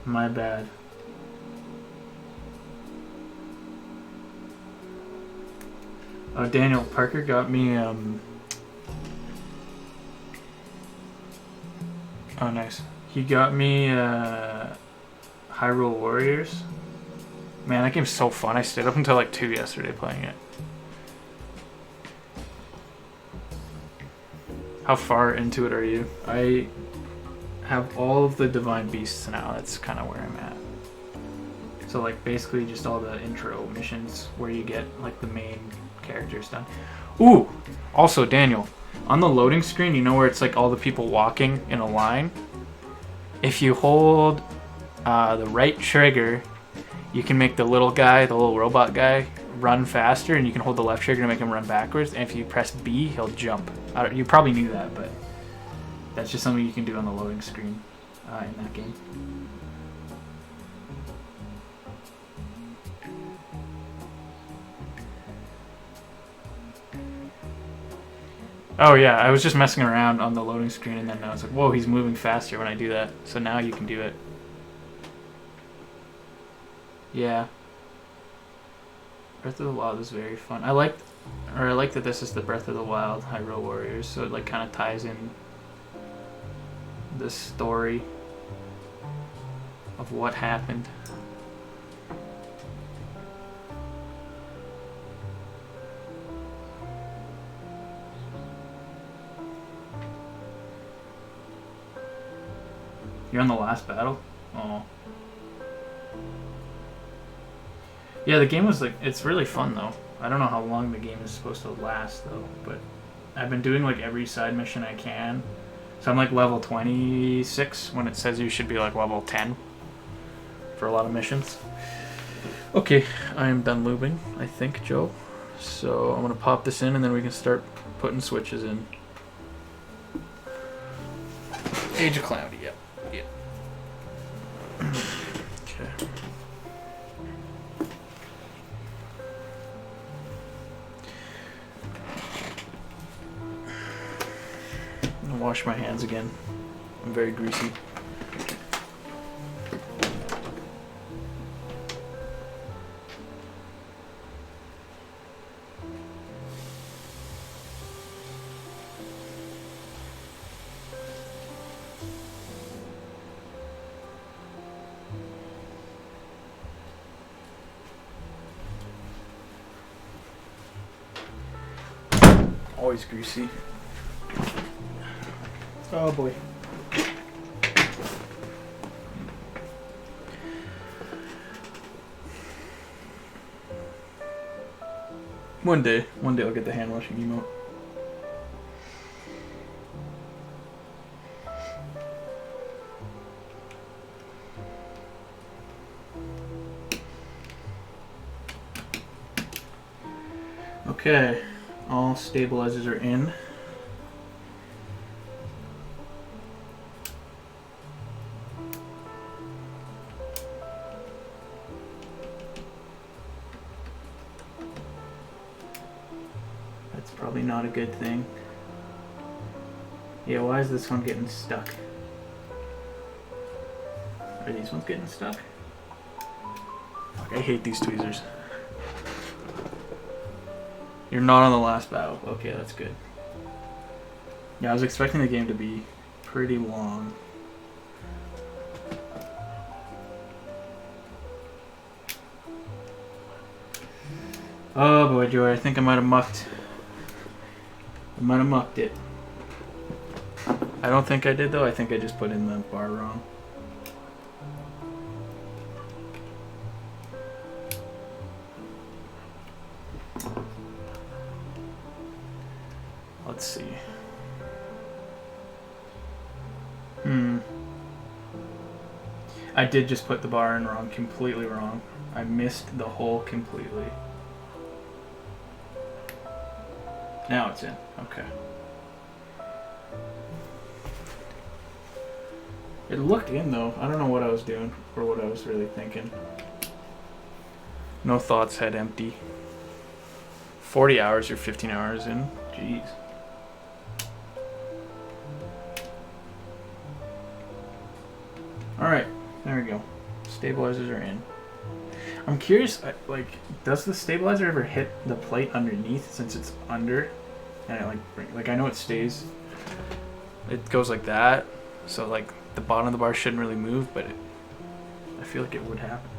My bad. Daniel Parker got me. Oh, nice. He got me Hyrule Warriors. Man, that game's so fun. I stayed up until like 2 yesterday playing it. How far into it are you? I have all of the Divine Beasts now. That's kind of where I'm at. So like basically just all the intro missions where you get like the main characters done. Ooh! Also, Daniel, on the loading screen, you know where it's like all the people walking in a line? If you hold the right trigger, you can make the little guy, the little robot guy, run faster, and you can hold the left trigger to make him run backwards. And if you press B, he'll jump. You probably knew that, but that's just something you can do on the loading screen in that game. Oh yeah, I was just messing around on the loading screen, and then I was like, whoa, he's moving faster when I do that. So now you can do it. Yeah. Breath of the Wild is very fun. I like that this is the Breath of the Wild Hyrule Warriors, so it like kind of ties in the story of what happened. You're on the last battle? Oh. Yeah, the game was like, it's really fun though. I don't know how long the game is supposed to last though, but I've been doing like every side mission I can. So I'm like level 26 when it says you should be like level 10 for a lot of missions. Okay, I am done lubing, I think, Joe. So I'm gonna pop this in and then we can start putting switches in. Age of Cloudy, yep. Yep. Okay. I'm gonna wash my hands again. I'm very greasy. Always greasy. Oh boy. One day I'll get the hand washing emote. Okay, all stabilizers are in. That's probably not a good thing. Yeah, why is this one getting stuck? Are these ones getting stuck? Fuck, I hate these tweezers. You're not on the last battle. Okay, that's good. Yeah, I was expecting the game to be pretty long. Oh boy, Joy, I think I might have mucked. I might have mucked it. I don't think I did though. I think I just put in the bar wrong. Let's see. I did just put the bar in wrong, completely wrong. I missed the hole completely. Now it's in. Okay. It looked in though. I don't know what I was doing or what I was really thinking. No thoughts, head empty. 40 hours or 15 hours in. Jeez. Alright, there we go. Stabilizers are in. I'm curious, like, does the stabilizer ever hit the plate underneath since it's under? And it like I know it stays. It goes like that, so like the bottom of the bar shouldn't really move, but I feel like it would happen.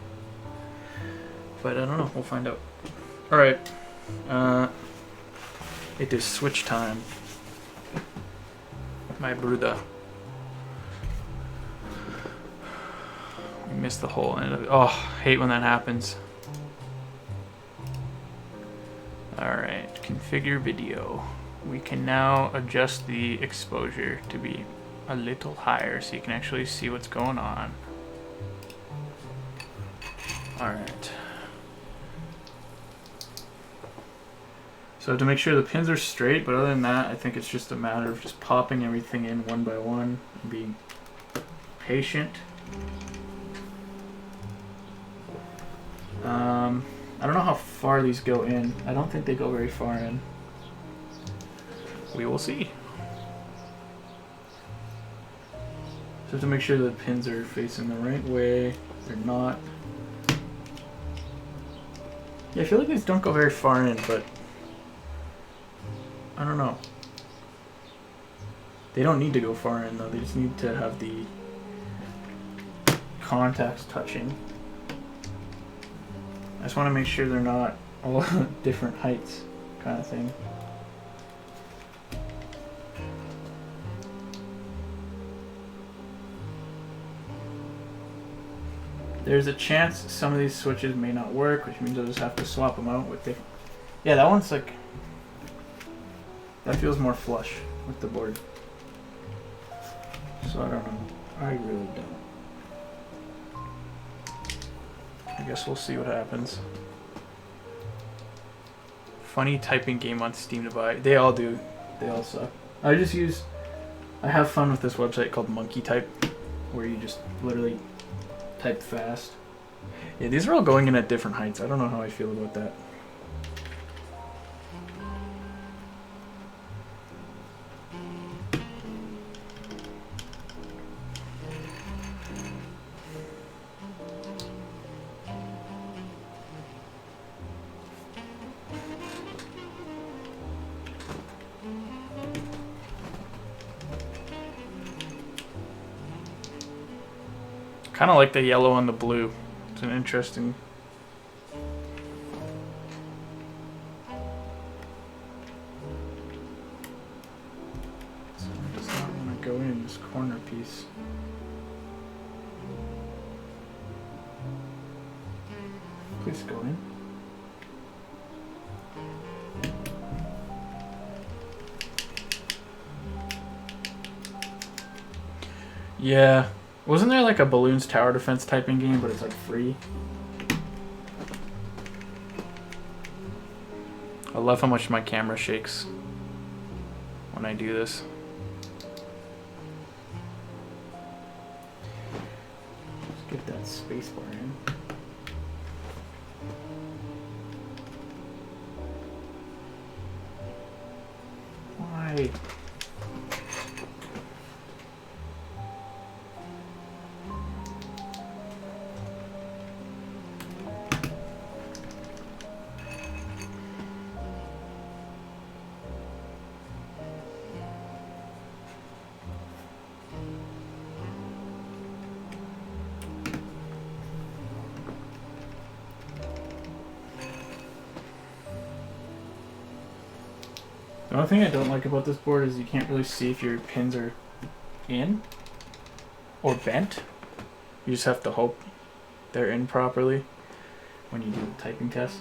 But I don't know. We'll find out. All right. It is switch time. My Bruda. We missed the whole end of it. Oh, hate when that happens. Alright, configure video. We can now adjust the exposure to be a little higher so you can actually see what's going on. Alright. So to make sure the pins are straight, but other than that, I think it's just a matter of just popping everything in one by one and being patient. I don't know how far these go in. I don't think they go very far in. We will see. So to make sure the pins are facing the right way, they're not. Yeah, I feel like these don't go very far in, but I don't know. They don't need to go far in though, they just need to have the contacts touching. I just want to make sure they're not all different heights kind of thing. There's a chance some of these switches may not work, which means I'll just have to swap them out with different. Yeah, that one's like, that feels more flush with the board. So I don't know. I really don't. I guess we'll see what happens. Funny typing game on Steam to buy. They all do. They all suck. I have fun with this website called Monkey Type, where you just literally type fast. Yeah, these are all going in at different heights. I don't know how I feel about that. Kind of like the yellow on the blue. It's an interesting. So it does not want to go in this corner piece. Please go in. Yeah. Wasn't there like a Balloons Tower Defense typing game, but it's like free? I love how much my camera shakes when I do this. Let's get that spacebar in. Why? The only thing I don't like about this board is you can't really see if your pins are in or bent. You just have to hope they're in properly when you do the typing test.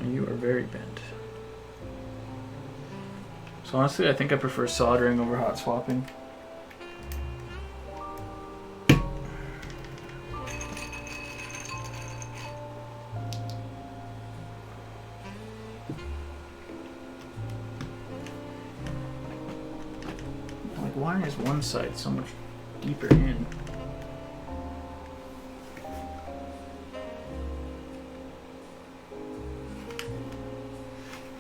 You are very bent. So honestly, I think I prefer soldering over hot swapping. Why is one side so much deeper in?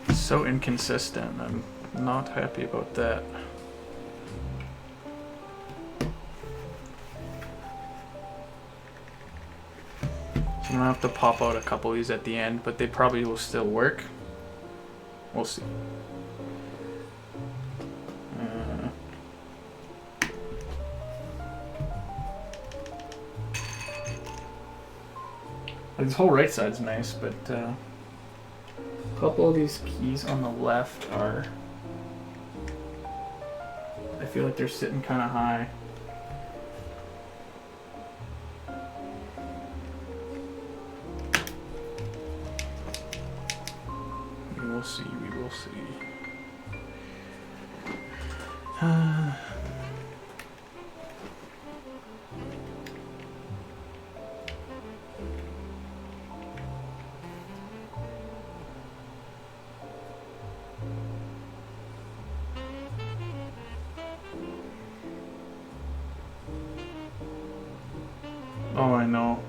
It's so inconsistent. I'm not happy about that. I'm gonna have to pop out a couple of these at the end, but they probably will still work. We'll see. This whole right side's nice, but a couple of these keys on the left are, I feel like they're sitting kind of high. We will see, we will see. Oh, I know.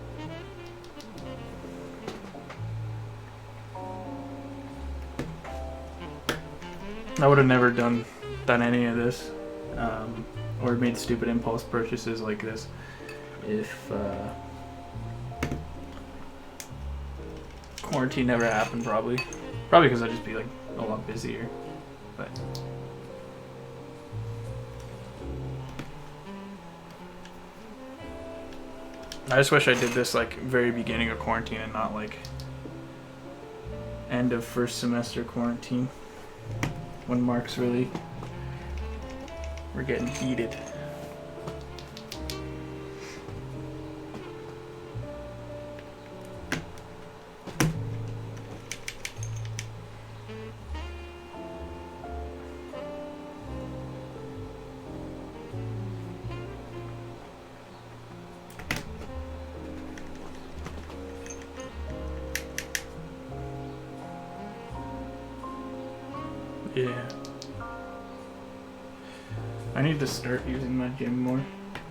I would have never done any of this, or made stupid impulse purchases like this if quarantine never happened. Probably because I'd just be like a lot busier. But I just wish I did this like very beginning of quarantine and not like end of first semester quarantine when marks really were getting heated. Yeah. I need to start using my gym more,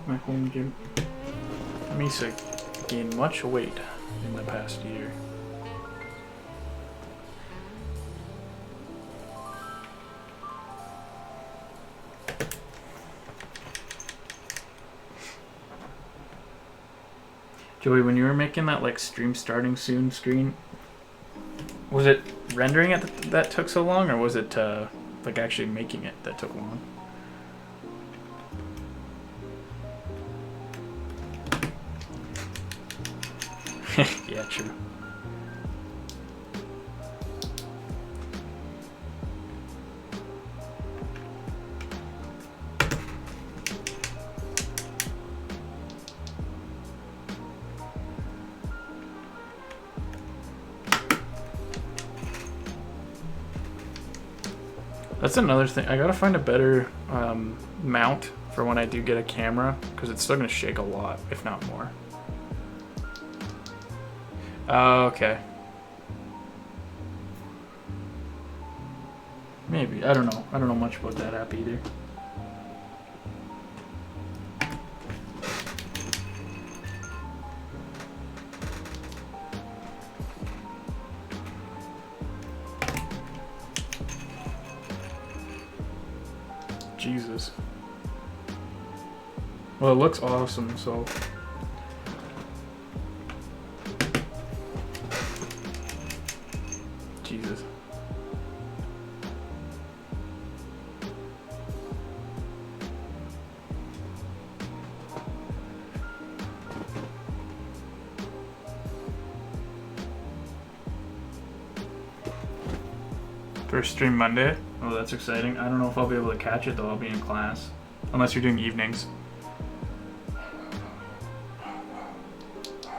my home gym. I used to gain much weight in the past year. Joey, when you were making that like stream starting soon screen, was it rendering it that took so long, or was it like actually making it that took long? Yeah, true. That's another thing. I gotta find a better mount for when I do get a camera, because it's still gonna shake a lot, if not more. Okay. Maybe. I don't know. I don't know much about that app either. Jesus. Well, it looks awesome, so. Jesus. First stream Monday. Oh, that's exciting. I don't know if I'll be able to catch it though. I'll be in class. Unless you're doing evenings.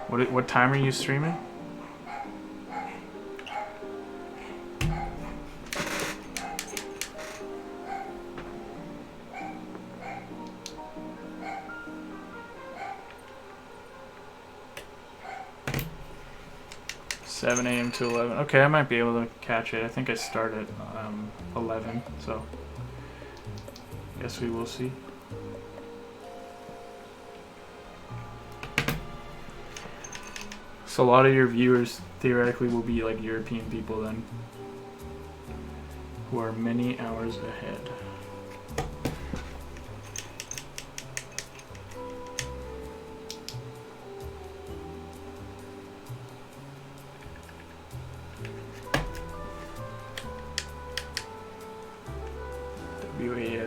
What time are you streaming? $7 a.m. to 11. Okay, I might be able to catch it. I think I start at 11, so guess we will see. So a lot of your viewers theoretically will be like European people then, who are many hours ahead.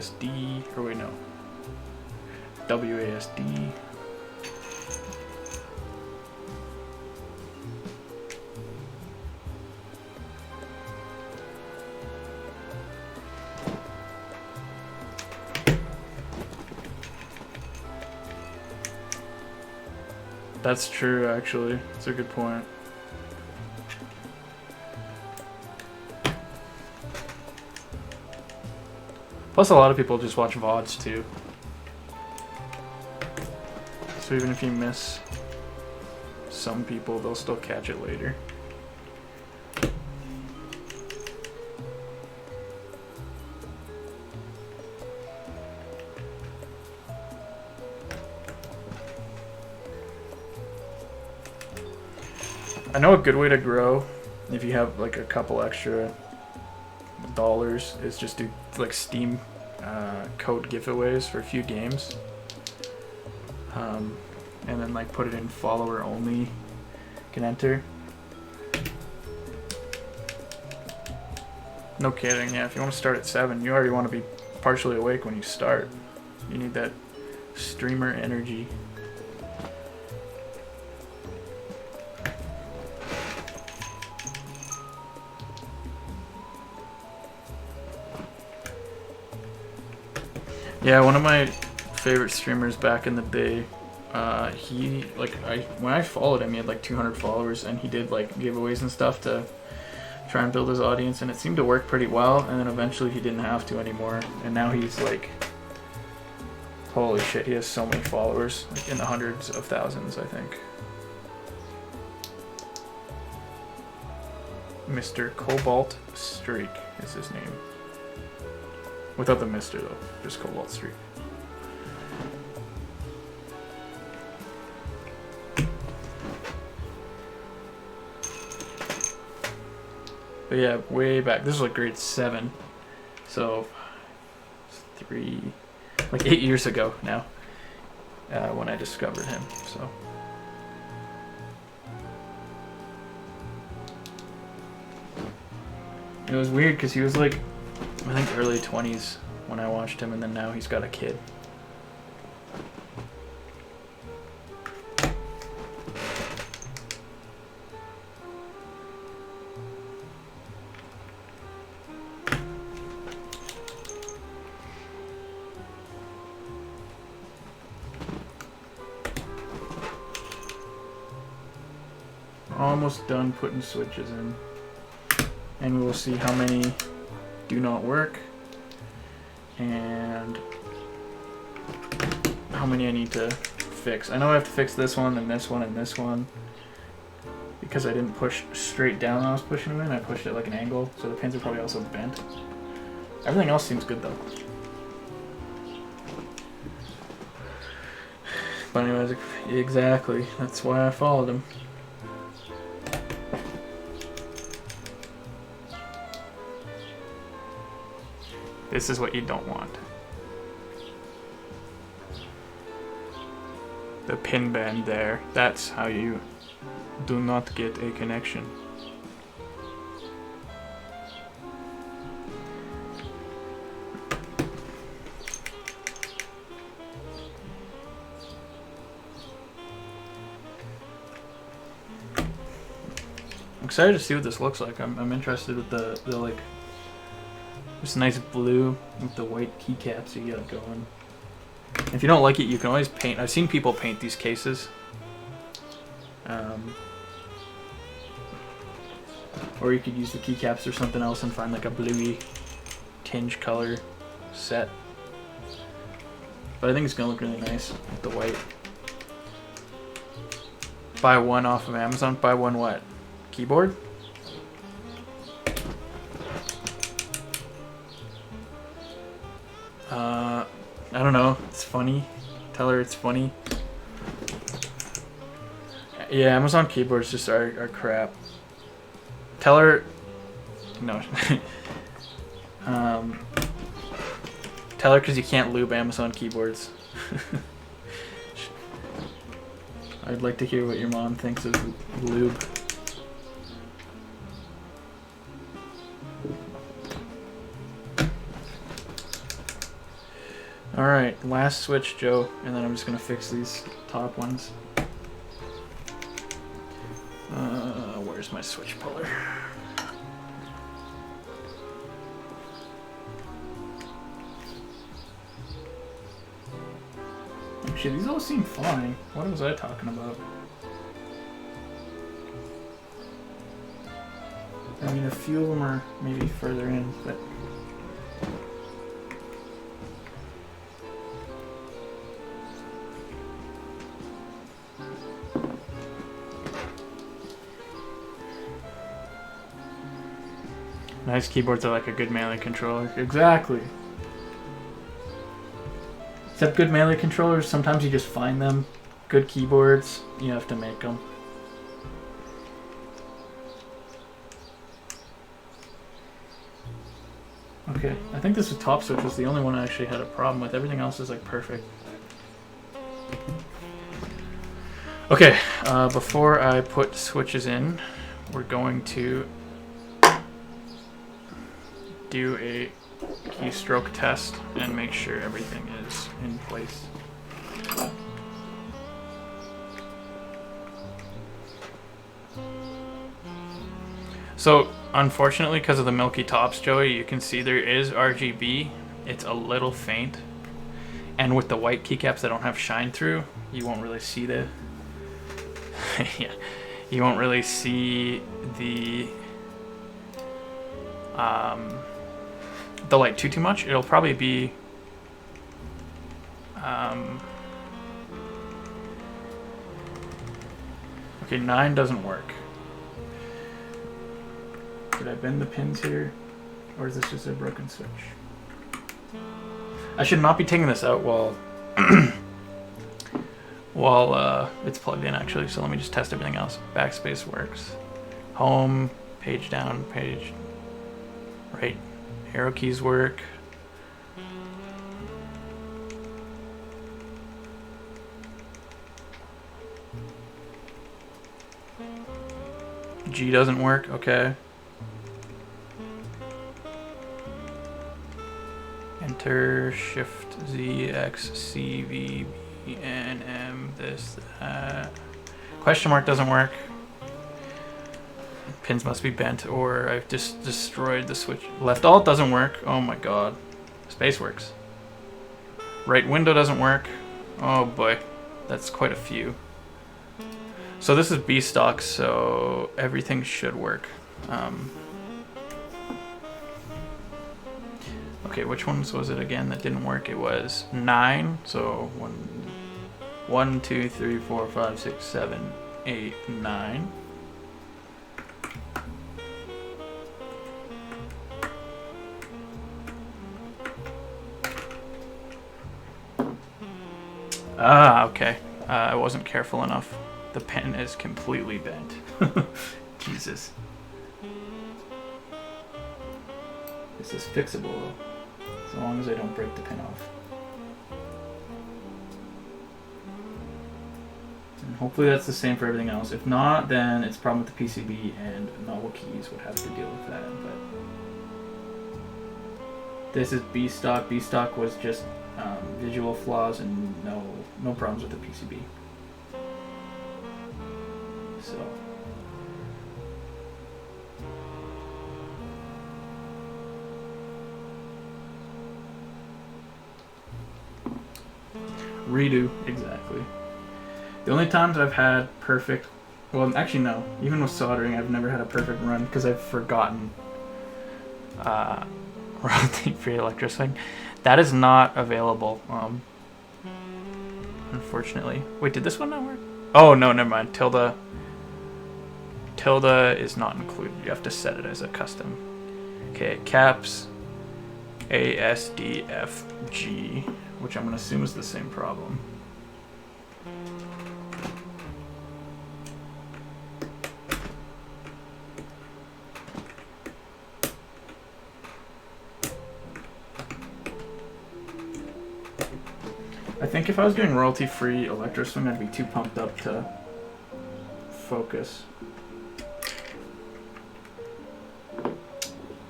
WASD, or wait, no. WASD. That's true, actually. That's a good point. Plus, a lot of people just watch VODs too. So even if you miss some people, they'll still catch it later. I know a good way to grow, if you have like a couple extra dollars, is just do like Steam code giveaways for a few games, and then like put it in follower only. You can enter. No kidding, yeah. If you want to start at 7, you already want to be partially awake when you start. You need that streamer energy. Yeah, one of my favorite streamers back in the day, he, like, when I followed him, he had like 200 followers, and he did like giveaways and stuff to try and build his audience, and it seemed to work pretty well, and then eventually he didn't have to anymore, and now he's like, holy shit, he has so many followers, like in the hundreds of thousands, I think. Mr. Cobalt Streak is his name. Without the Mr. though, just Cobalt Streak. But yeah, way back. This was like grade 7, so 8 years ago now, when I discovered him. So. It was weird because he was like, I think early 20s when I watched him, and then now he's got a kid. Almost done putting switches in, and we will see how many do not work and how many I need to fix. I know I have to fix this one and this one and this one because I didn't push straight down when I was pushing them in. I pushed it like an angle, so the pins are probably also bent. Everything else seems good though. But anyways, exactly, that's why I followed him. This is what you don't want. The pin band there, that's how you do not get a connection. I'm excited to see what this looks like. I'm interested with the like, this nice blue with the white keycaps you got going. If you don't like it, you can always paint. I've seen people paint these cases. Or you could use the keycaps or something else and find like a bluey tinge color set. But I think it's gonna look really nice with the white. Buy one off of Amazon. Buy one what? Keyboard? I don't know. It's funny. Tell her it's funny. Yeah, Amazon keyboards just are crap. Tell her... No. Tell her because you can't lube Amazon keyboards. I'd like to hear what your mom thinks of lube. Alright, last switch, Joe, and then I'm just going to fix these top ones. Where's my switch puller? Actually, these all seem fine. What was I talking about? I mean, a few of them are maybe further in, but... Nice keyboards are like a good melee controller. Exactly. Except good melee controllers, sometimes you just find them. Good keyboards, you have to make them. Okay, I think this top switch was the only one I actually had a problem with. Everything else is like perfect. Okay, before I put switches in, we're going to do a keystroke test and make sure everything is in place. So unfortunately, because of the milky tops, Joey, you can see there is RGB. It's a little faint, and with the white keycaps that don't have shine through, you won't really see the yeah, you won't really see the light too much. It'll probably be okay, 9 doesn't work. Did I bend the pins here, or is this just a broken switch? I should not be taking this out while while it's plugged in, actually. So let me just test everything else. Backspace works. Home, page down, page right. Arrow keys work. G doesn't work, okay. Enter, Shift, Z, X, C, V, B, N, M, this, that. Question mark doesn't work. Pins must be bent, or I've just destroyed the switch. Left alt doesn't work. Oh my god. Space works. Right window doesn't work. Oh boy. That's quite a few. So this is B stock, so everything should work. Okay, which ones was it again that didn't work? It was 9. So 1, 2, 3, 4, 5, 6, 7, 8, 9. Ah, okay. I wasn't careful enough. The pen is completely bent. Jesus. This is fixable though, as long as I don't break the pin off. And hopefully that's the same for everything else. If not, then it's a problem with the PCB, and novel keys would have to deal with that. But this is B stock. B stock was just visual flaws and no problems with the PCB. So redo, exactly. The only times I've had perfect, well actually no, even with soldering I've never had a perfect run because I've forgotten royalty-free electricity. That is not available, unfortunately. Wait, did this one not work? Oh no, never mind. Tilde is not included. You have to set it as a custom. Okay, caps A, S, D, F, G, which I'm gonna assume is the same problem. I think if I was doing royalty-free electro swing, I'd be too pumped up to focus.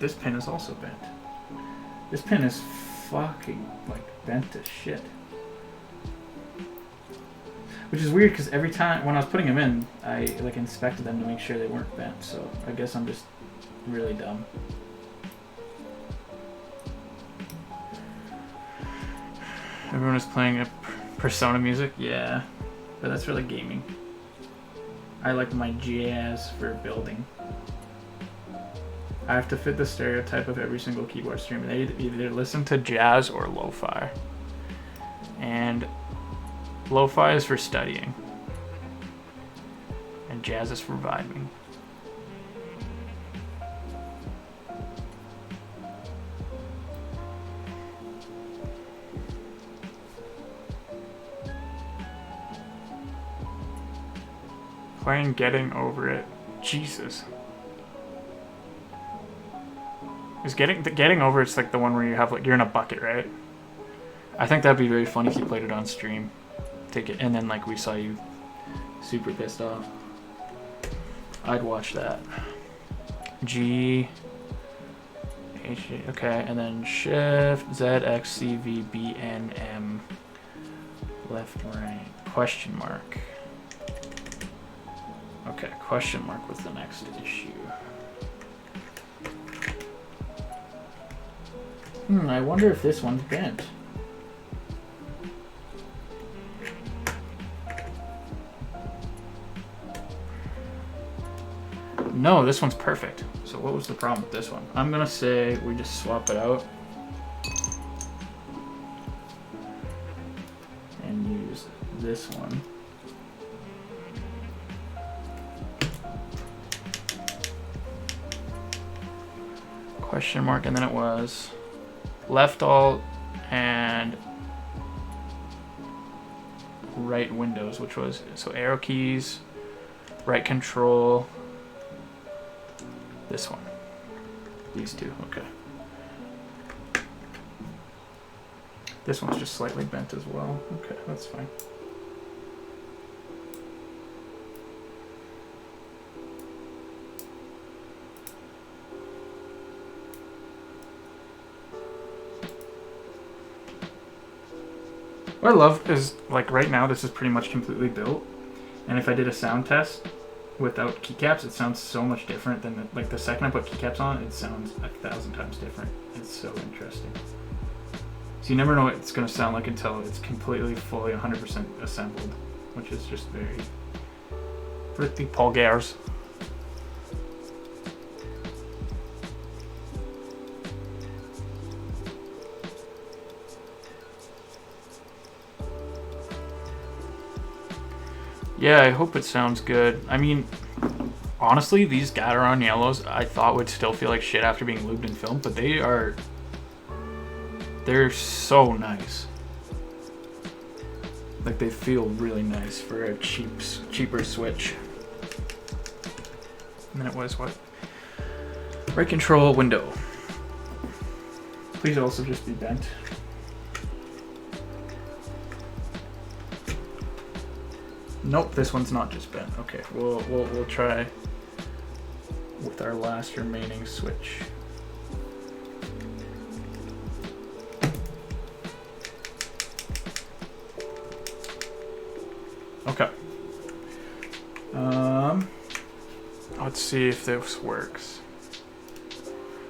This pin is also bent. This pin is fucking like bent to shit. Which is weird because every time when I was putting them in, I like inspected them to make sure they weren't bent. So I guess I'm just really dumb. Everyone is playing a Persona music, yeah, but that's really gaming. I like my jazz for building. I have to fit the stereotype of every single keyboard streamer. They either listen to jazz or lo-fi. And lo-fi is for studying. And jazz is for vibing. Playing Getting Over It. Jesus. Is getting over it's like the one where you have like you're in a bucket, right? I think that'd be very funny if you played it on stream. Take it and then like we saw you super pissed off. I'd watch that. G H okay, and then Shift Z X C V B N M left right question mark. Okay, question mark was the next issue. I wonder if this one's bent. No, this one's perfect. So what was the problem with this one? I'm gonna say we just swap it out and use this one. Question mark, and then it was left alt and right windows, which was so arrow keys, right control, this one, these two. Okay, this one's just slightly bent as well. Okay, that's fine. What I love is, like, right now this is pretty much completely built, and if I did a sound test without keycaps, it sounds so much different than, like, the second I put keycaps on, it sounds 1,000 times different. It's so interesting. So you never know what it's going to sound like until it's completely, fully, 100% assembled, which is just very pretty pulgars. Yeah, I hope it sounds good. I mean, honestly, these Gateron Yellows I thought would still feel like shit after being lubed and filmed, but they're so nice. Like, they feel really nice for a cheaper Switch. And then it was what? Right control window. Please also just be bent. Nope, this one's not just bent. Okay, we'll try with our last remaining switch. Okay. Let's see if this works.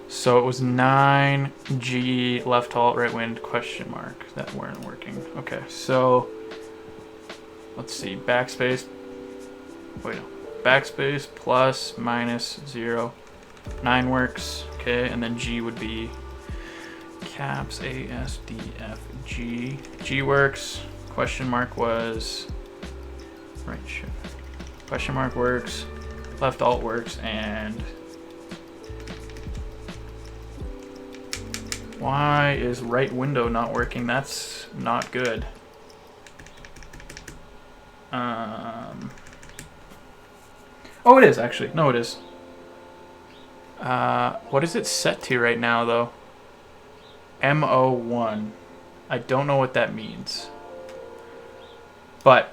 So it was 9G left alt right wind question mark that weren't working. Okay, so let's see, backspace, wait, no. Backspace plus minus 0, 9 works, okay, and then G would be caps, A, S, D, F, G. G works, question mark was, right shift, question mark works, left alt works, and why is right window not working? That's not good. Oh, it is actually. No, it is. What is it set to right now, though? MO1. I don't know what that means. But,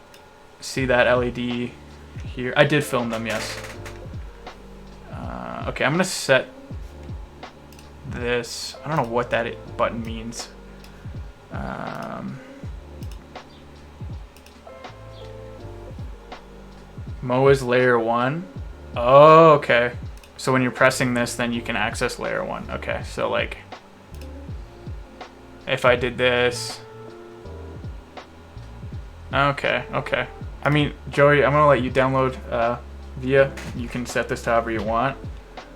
see that LED here? I did film them, yes. Okay, I'm going to set this. I don't know what that button means. Mo is layer 1. Oh, okay. So when you're pressing this, then you can access layer 1. Okay, so like, if I did this. Okay, okay. I mean, Joey, I'm gonna let you download Via. You can set this to however you want.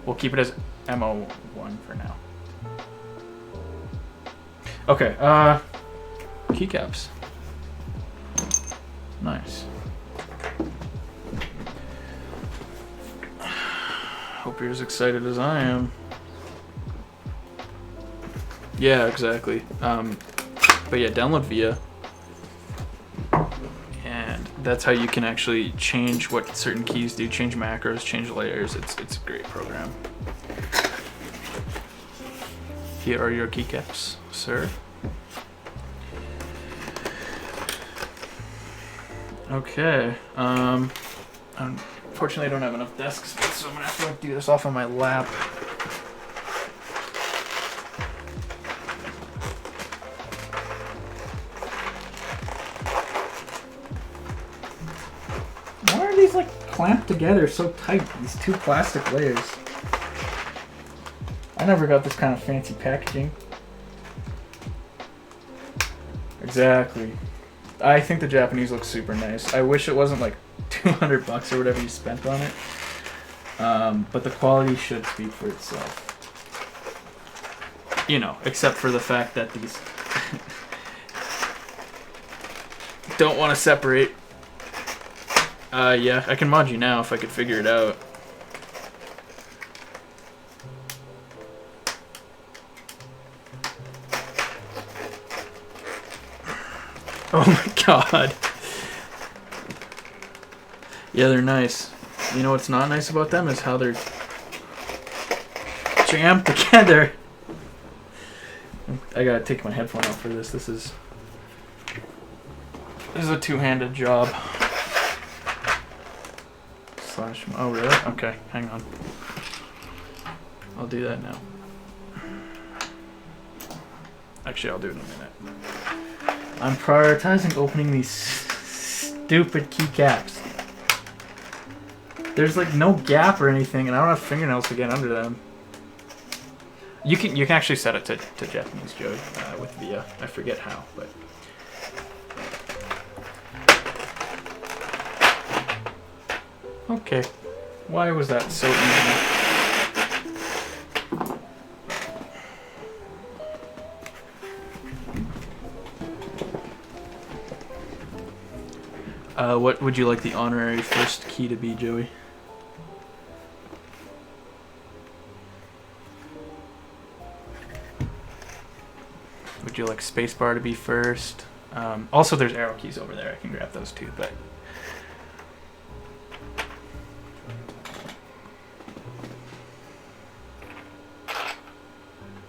We'll keep it as MO1 for now. Okay, keycaps. Nice. Hope you're as excited as I am. Yeah, exactly. But yeah, download Via. And that's how you can actually change what certain keys do, change macros, change layers. It's a great program. Here are your keycaps, sir. Okay. Unfortunately, I don't have enough desk space, so I'm gonna have to do this off on my lap. Why are these like clamped together so tight? These two plastic layers. I never got this kind of fancy packaging. Exactly. I think the Japanese looks super nice. I wish it wasn't like $200 or whatever you spent on it. But the quality should speak for itself. You know, except for the fact that these don't want to separate. Yeah, I can mod you now if I could figure it out. Oh my god. Yeah, they're nice. You know what's not nice about them is how they're jammed together. I gotta take my headphone off for this. This is a two-handed job. Slash. Oh really? Okay, hang on. I'll do that now. Actually, I'll do it in a minute. I'm prioritizing opening these stupid keycaps. There's like no gap or anything, and I don't have fingernails to get under them. You can actually set it to Japanese, Joey, with Via. I forget how, but. Okay. Why was that so easy? What would you like the honorary first key to be, Joey? Would you like spacebar to be first? Also, there's arrow keys over there. I can grab those too, but...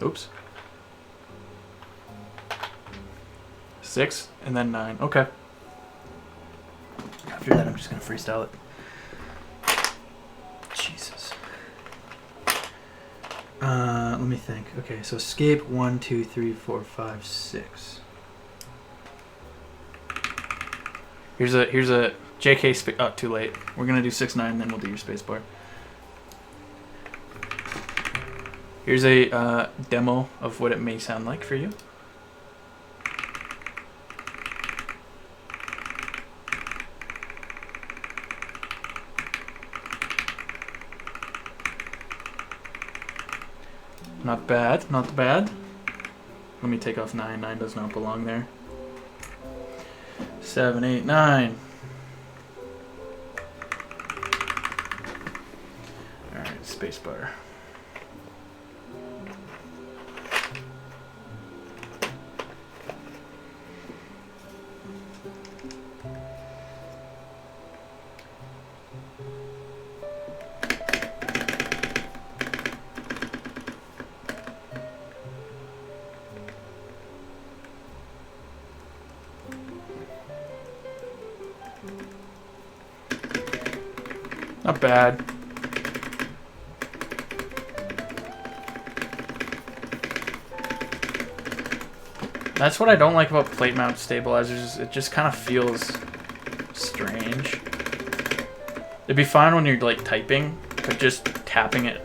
Oops. 6 and then 9. Okay. After that, I'm just gonna freestyle it. Jesus. Let me think. Okay, so escape 1, 2, 3, 4, 5, 6. Here's a JK oh, too late. We're gonna do 6, 9, then we'll do your spacebar. Here's a demo of what it may sound like for you. Not bad, not bad. Let me take off 9. 9 does not belong there. 7, 8, 9. Alright, spacebar. Not bad. That's what I don't like about plate mount stabilizers. It just kind of feels strange. It'd be fine when you're like typing, but just tapping it,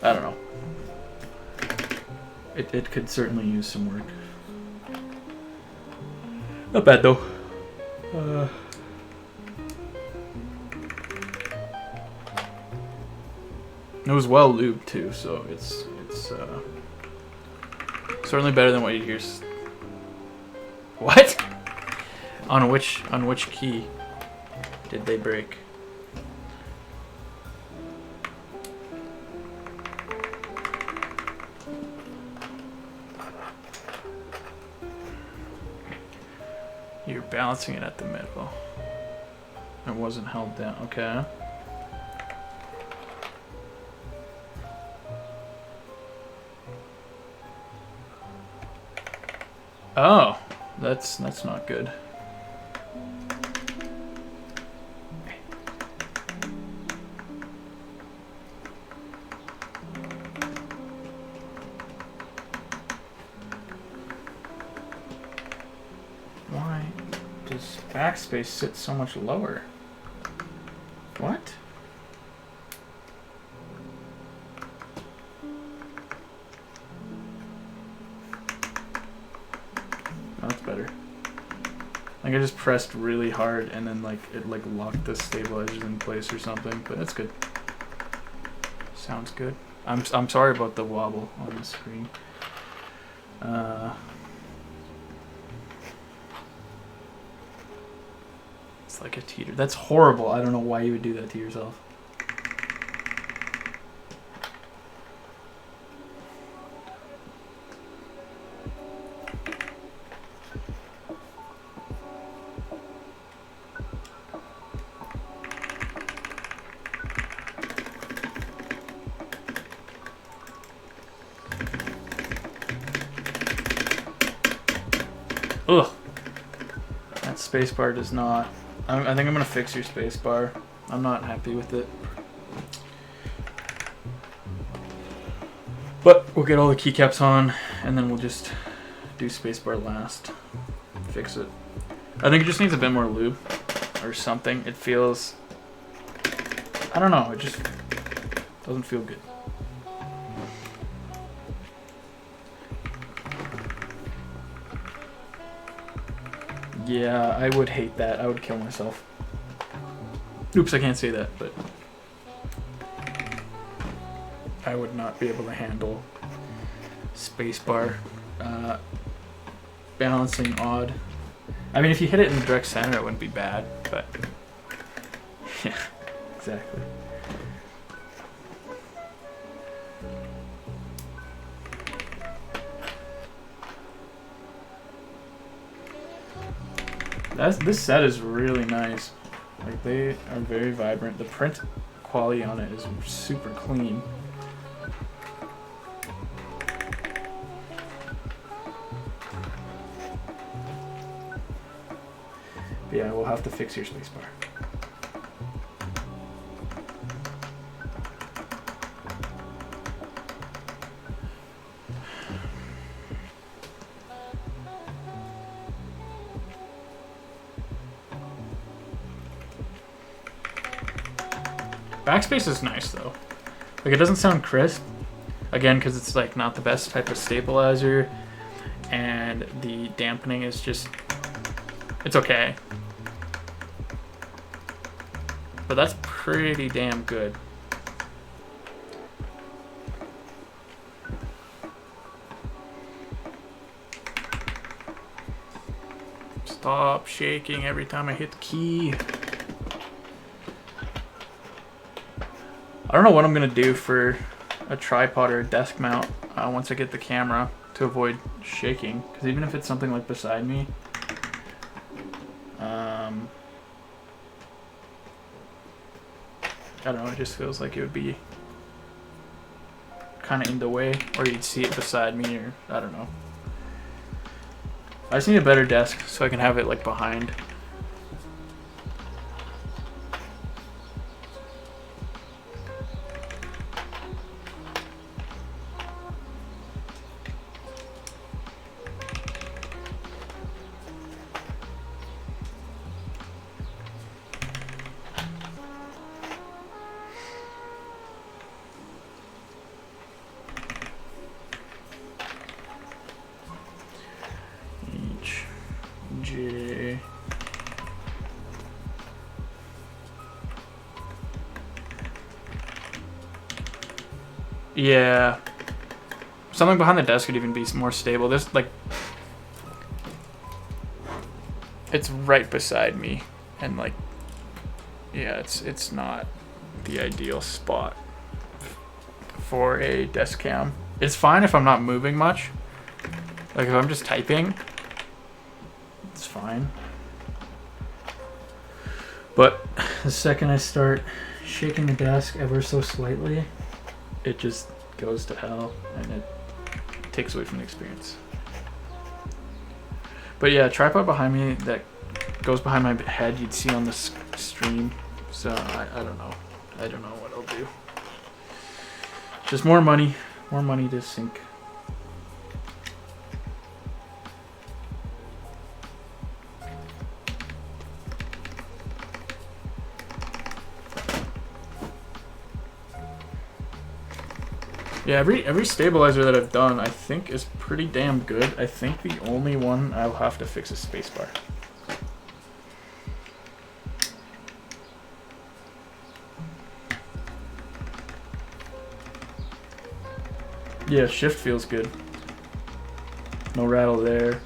I don't know. It could certainly use some work. Not bad though. It was well lubed too, so it's certainly better than what you'd hear. What? On which key did they break? You're balancing it at the middle. It wasn't held down. Okay. Oh, that's not good. Why does backspace sit so much lower? What? That's better. Like I just pressed really hard and then like it like locked the stabilizers in place or something, but that's good. Sounds good. I'm sorry about the wobble on the screen. It's like a teeter. That's horrible. I don't know why you would do that to yourself. Ugh. That spacebar does not. I think I'm gonna fix your spacebar. I'm not happy with it. But we'll get all the keycaps on, and then we'll just do spacebar last. Fix it. I think it just needs a bit more lube or something. It feels. I don't know. It just doesn't feel good. Yeah, I would hate that. I would kill myself. Oops, I can't say that, but I would not be able to handle spacebar balancing odd. I mean, if you hit it in the direct center, it wouldn't be bad, but yeah, exactly. This set is really nice. Like they are very vibrant. The print quality on it is super clean. But yeah, we'll have to fix your spacebar. Backspace is nice though. Like it doesn't sound crisp, again because it's like not the best type of stabilizer, and the dampening is just, it's okay. But that's pretty damn good. Stop shaking every time I hit the key. I don't know what I'm gonna do for a tripod or a desk mount once I get the camera to avoid shaking, because even if it's something like beside me, I don't know, it just feels like it would be kind of in the way, or you'd see it beside me, or I don't know. I just need a better desk so I can have it like behind. Yeah. Something behind the desk could even be more stable. This, like, it's right beside me, and like, yeah, it's not the ideal spot for a desk cam. It's fine if I'm not moving much. Like if I'm just typing, it's fine. But the second I start shaking the desk ever so slightly, it just goes to hell, and it takes away from the experience. But yeah, tripod behind me that goes behind my head, you'd see on the stream. So I don't know. I don't know what I'll do. Just more money to sink. Yeah, every stabilizer that I've done, I think, is pretty damn good. I think the only one I'll have to fix is spacebar. Yeah, shift feels good. No rattle there.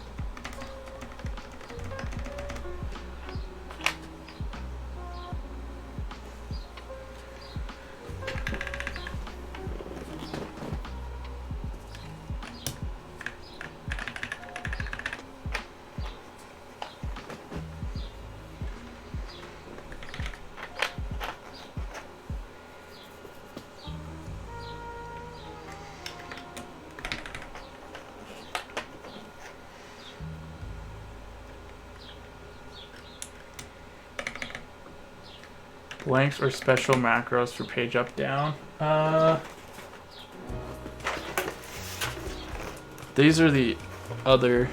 Blanks or special macros for page up down. These are the other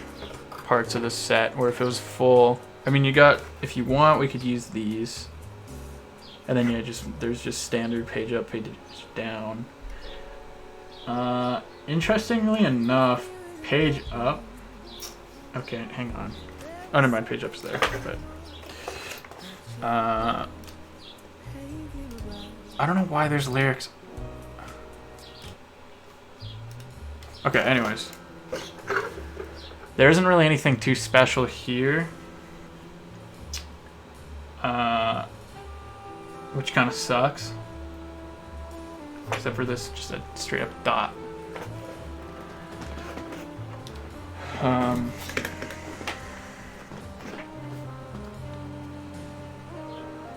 parts of the set where if it was full, I mean, you got, if you want, we could use these, and then yeah, there's just standard page up, page down. Interestingly enough, page up. Okay, hang on. Oh, never mind, page up's there, but I don't know why there's lyrics. Okay, anyways. There isn't really anything too special here. Which kind of sucks. Except for this, just a straight up dot.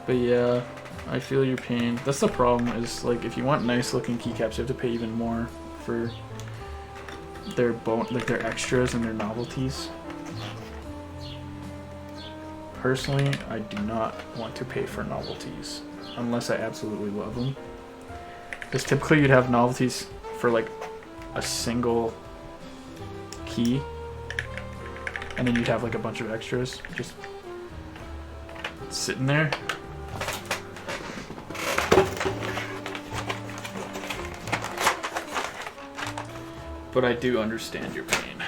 But yeah, I feel your pain. That's the problem, is like if you want nice looking keycaps, you have to pay even more for their their extras and their novelties. Personally, I do not want to pay for novelties unless I absolutely love them. Because typically you'd have novelties for like a single key, and then you'd have like a bunch of extras just sitting there. But I do understand your pain.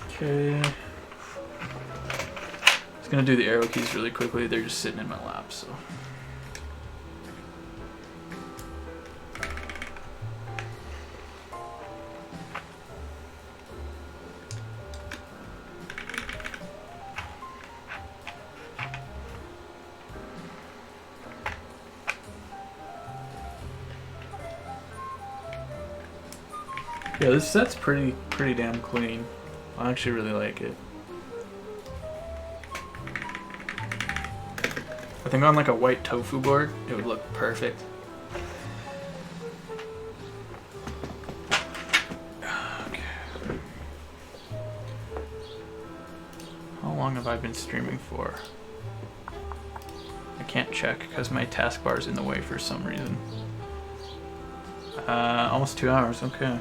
Okay. Just gonna do the arrow keys really quickly. They're just sitting in my lap, so. Yeah, this set's pretty damn clean. I actually really like it. I think on like a white tofu board, it would look perfect. Okay. How long have I been streaming for? I can't check because my taskbar is in the way for some reason. Almost 2 hours, okay.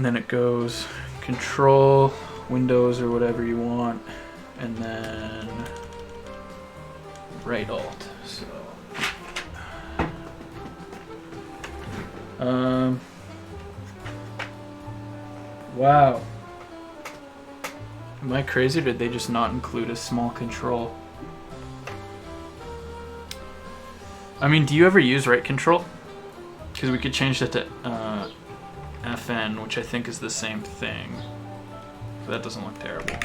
And then it goes Control, Windows, or whatever you want, and then right Alt. So, wow. Am I crazy, or did they just not include a small control? I mean, do you ever use right control? Because we could change that to FN, which I think is the same thing. So that doesn't look terrible.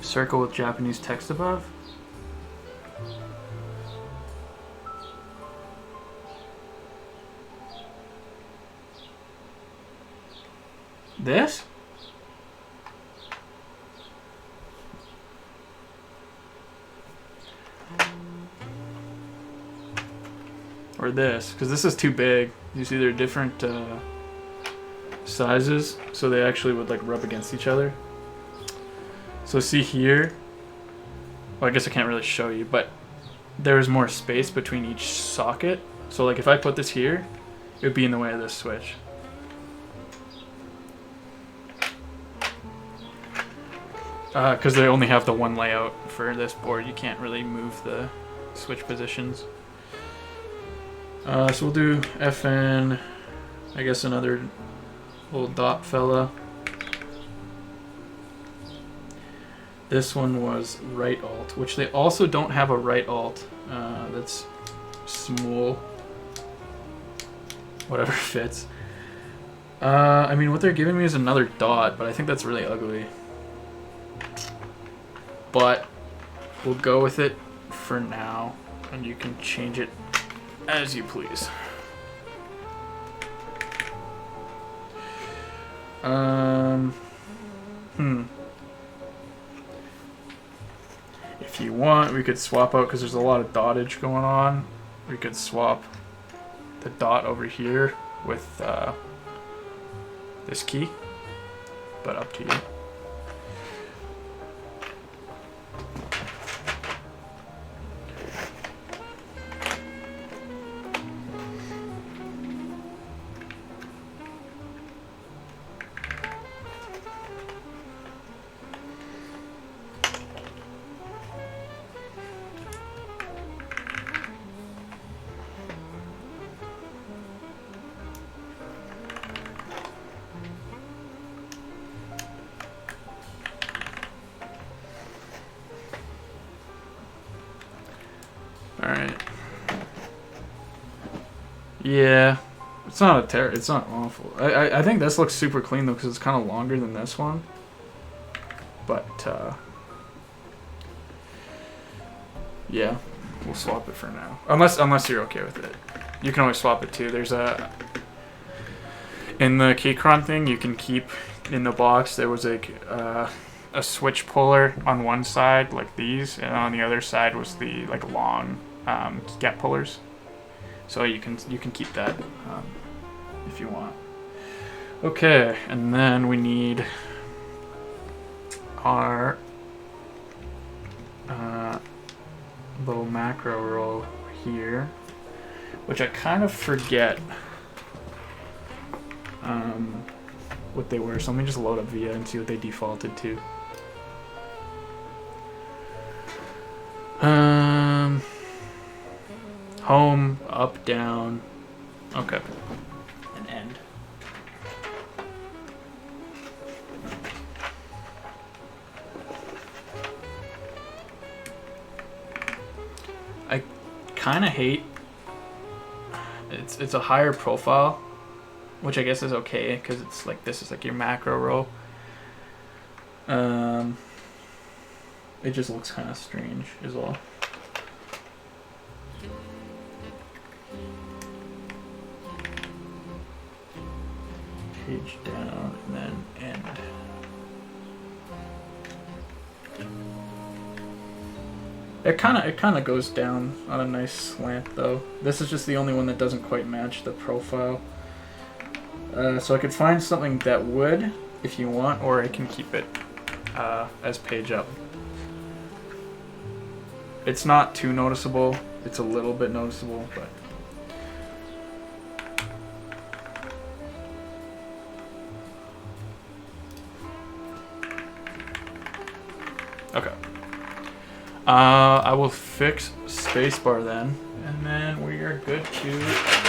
Circle with Japanese text above? This? Or this, because this is too big. You see they're different sizes, so they actually would like rub against each other. So see here, well, I guess I can't really show you, but there's more space between each socket. So like if I put this here, it would be in the way of this switch. Because they only have the one layout for this board, you can't really move the switch positions. So we'll do FN, I guess another little dot fella. This one was right alt, which they also don't have a right alt. That's small. Whatever fits. I mean, what they're giving me is another dot, but I think that's really ugly. But we'll go with it for now, and you can change it as you please. If you want, we could swap out, because there's a lot of dottage going on. We could swap the dot over here with this key, but up to you. Alright. Yeah. It's not it's not awful. I think this looks super clean though, because it's kind of longer than this one. But yeah, we'll swap it for now. Unless you're okay with it. You can always swap it too. There's a in the Gateron thing you can keep in the box. There was a switch puller on one side like these, and on the other side was the like long gap pullers. So you can keep that if you want. Okay, and then we need our little macro roll here, which I kind of forget what they were. So let me just load up VIA and see what they defaulted to. Home, up, down. Okay. And end. I kind of hate it's a higher profile, which I guess is okay because it's like this is like your macro row. It just looks kind of strange is all. Page down and then end. It kind of goes down on a nice slant though. This is just the only one that doesn't quite match the profile. So I could find something that would, if you want, or I can keep it as page up. It's not too noticeable. it's a little bit noticeable, but. Okay. I will fix spacebar then, and then we are good to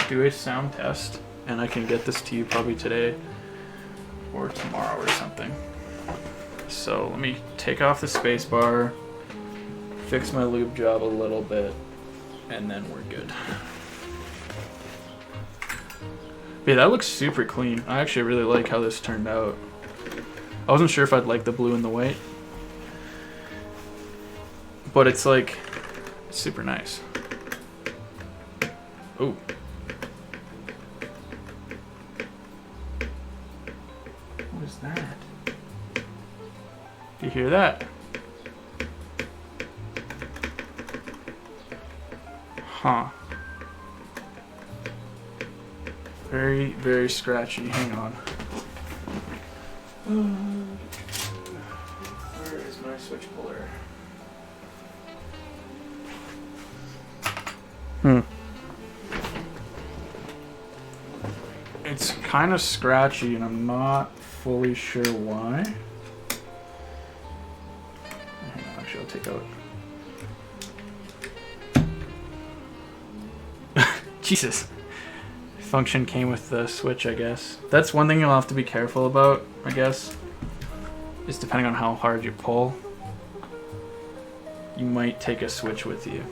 do a sound test, and I can get this to you probably today or tomorrow or something. So let me take off the spacebar, fix my lube job a little bit, and then we're good. Yeah, that looks super clean. I actually really like how this turned out. I wasn't sure if I'd like the blue and the white, but it's like super nice. Ooh. What is that? Do you hear that? Huh. Very, very scratchy. Hang on. Where is my switch puller? It's kind of scratchy, and I'm not fully sure why. Hang on, actually, I'll take out. Jesus. Function came with the switch, I guess. That's one thing you'll have to be careful about, I guess, is depending on how hard you pull, you might take a switch with you.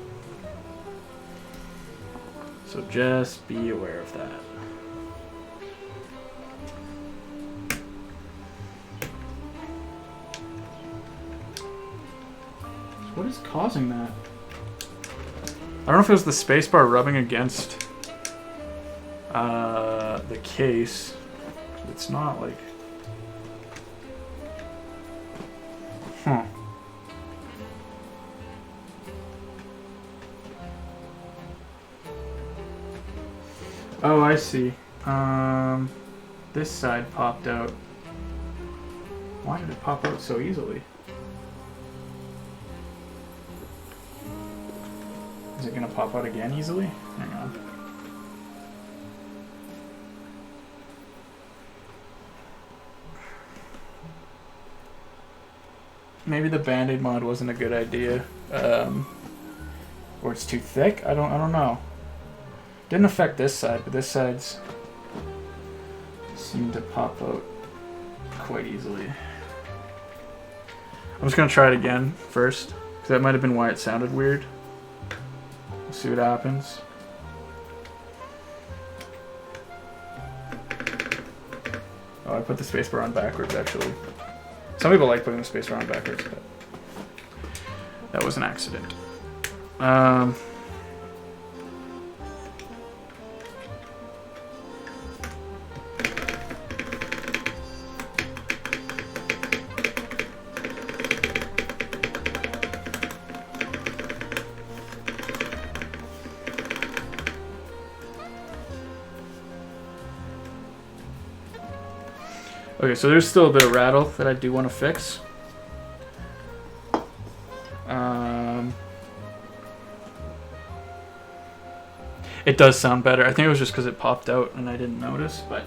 So just be aware of that. What is causing that? I don't know if it was the spacebar rubbing against the case. It's not like... Huh. Oh, I see. This side popped out. Why did it pop out so easily? Is it gonna pop out again easily? Hang on. Maybe the Band-Aid mod wasn't a good idea. Or it's too thick? I don't know. Didn't affect this side, but this side's seemed to pop out quite easily. I'm just gonna try it again first, because that might have been why it sounded weird. We'll see what happens. Oh, I put the spacebar on backwards, actually. Some people like putting the spacebar on backwards, but that was an accident. Okay, so there's still a bit of rattle that I do want to fix. It does sound better. I think it was just because it popped out and I didn't notice, but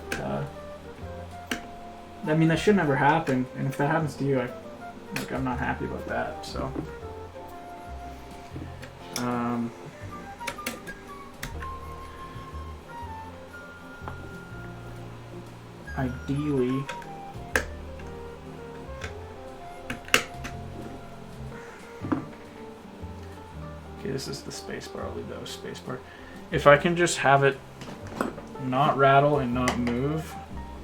I mean, that should never happen. And if that happens to you, I'm not happy about that. So, ideally, okay, this is the spacebar. I'll leave that with spacebar. If I can just have it not rattle and not move,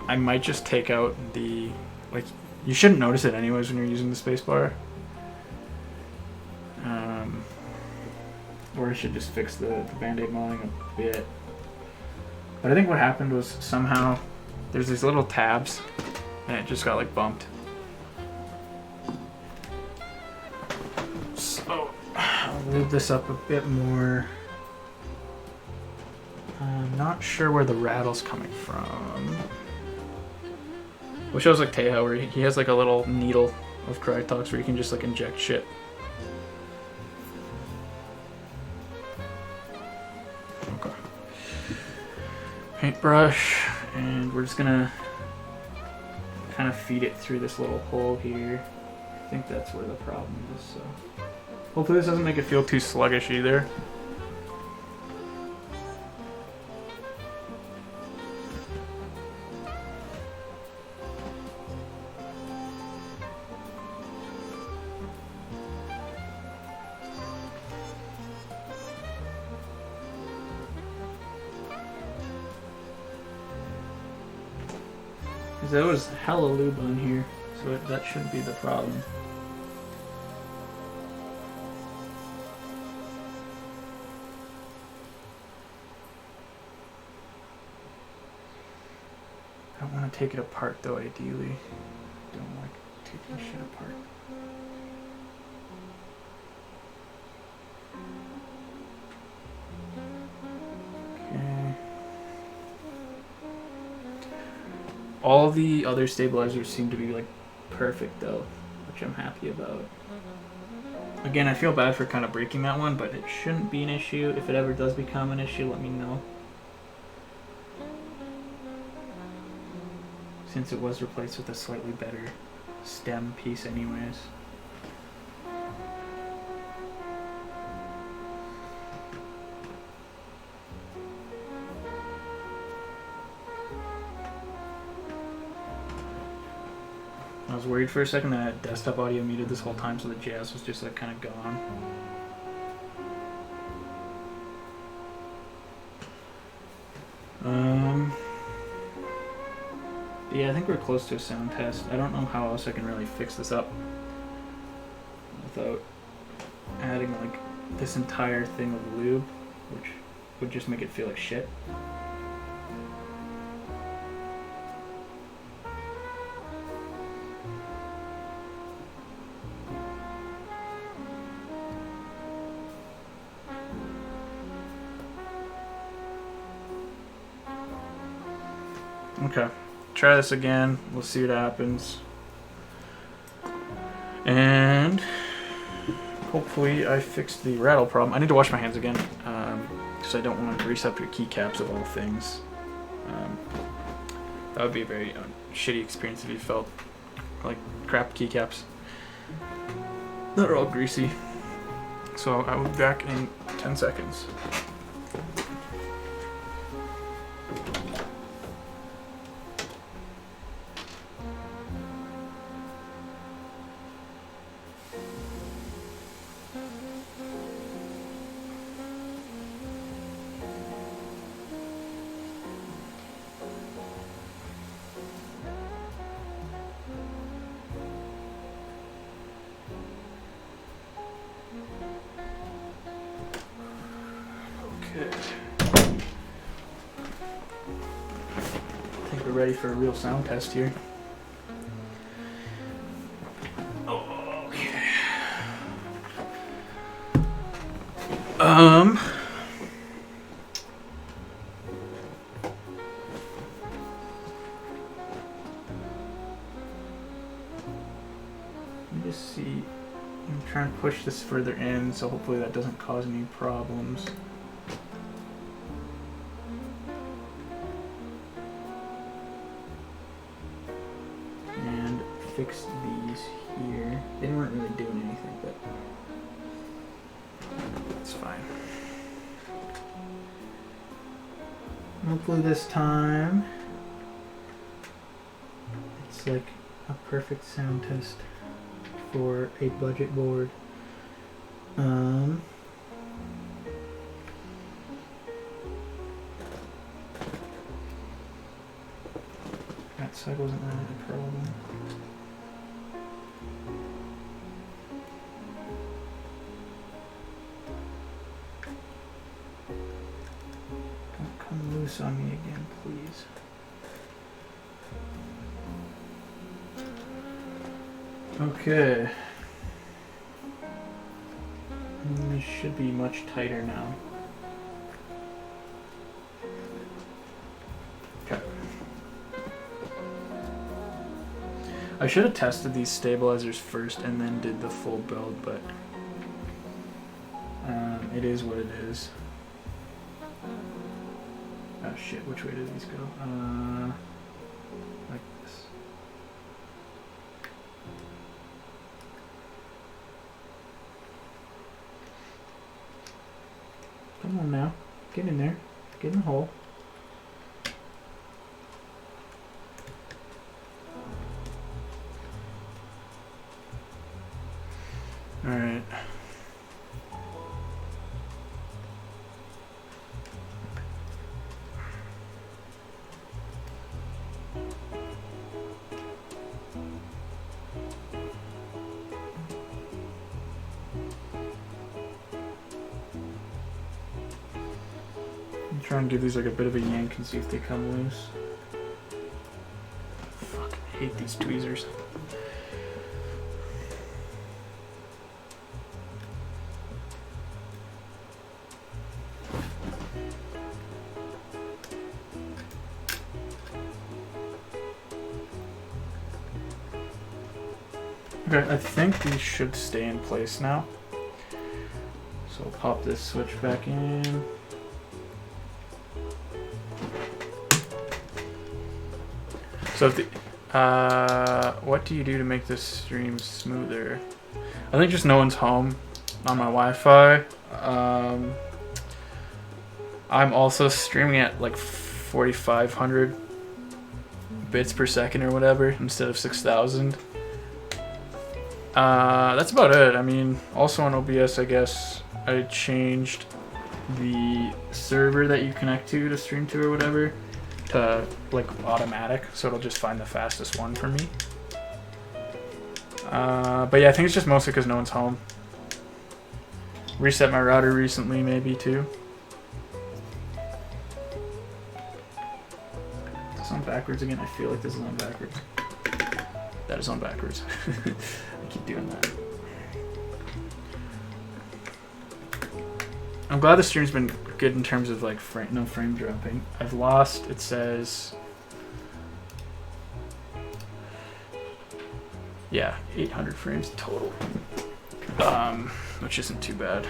I might just take out the, like, you shouldn't notice it anyways when you're using the spacebar. Or I should just fix the Band-Aid modding a bit. But I think what happened was somehow there's these little tabs and it just got like bumped. So I'll move this up a bit more. I'm not sure where the rattle's coming from. Wish I was like Teja, where he has like a little needle of Krytox where you can just like inject shit. paintbrush, and we're just gonna kind of feed it through this little hole here. I think that's where the problem is, so hopefully this doesn't make it feel too sluggish either. Because there was hella lube on here, so that shouldn't be the problem. I don't want to take it apart though, ideally. I don't like taking shit apart. All the other stabilizers seem to be like perfect though, which I'm happy about. Again, I feel bad for kind of breaking that one, but it shouldn't be an issue. If it ever does become an issue, let me know. Since it was replaced with a slightly better stem piece anyways. I was worried for a second that desktop audio muted this whole time, so the jazz was just like kind of gone. Yeah, I think we're close to a sound test. I don't know how else I can really fix this up without adding like this entire thing of lube, which would just make it feel like shit. Okay, try this again. We'll see what happens. And hopefully I fixed the rattle problem. I need to wash my hands again because I don't want to grease up your keycaps of all things. That would be a very shitty experience if you felt like crap keycaps that are all greasy. So I will be back in 10 seconds. Ready for a real sound test here. Okay. Let me just see. I'm trying to push this further in, so hopefully that doesn't cause any problems. Fix these here. They weren't really doing anything, but it's fine. Hopefully this time it's like a perfect sound test for a budget board. That side wasn't really a problem. Loose on me again, please. Okay. This should be much tighter now. Okay. I should have tested these stabilizers first and then did the full build, but it is what it is. Oh shit, which way do these go? Like this. Come on now. Get in there. Get in the hole. Alright. Try and give these like a bit of a yank and see if they come loose. Fuck, I hate these tweezers. Okay, I think these should stay in place now. So I'll pop this switch back in. So if the, what do you do to make this stream smoother? I think just no one's home on my Wi-Fi. I'm also streaming at like 4,500 bits per second or whatever instead of 6,000. That's about it. I mean, also on OBS, I guess I changed the server that you connect to stream to or whatever to like automatic, so it'll just find the fastest one for me. But yeah, I think it's just mostly because no one's home. Reset my router recently, maybe too. Is this on backwards again? I feel like this is on backwards. That is on backwards. I keep doing that. I'm glad the stream's been good in terms of like no frame dropping. I've lost, it says, yeah, 800 frames total, which isn't too bad.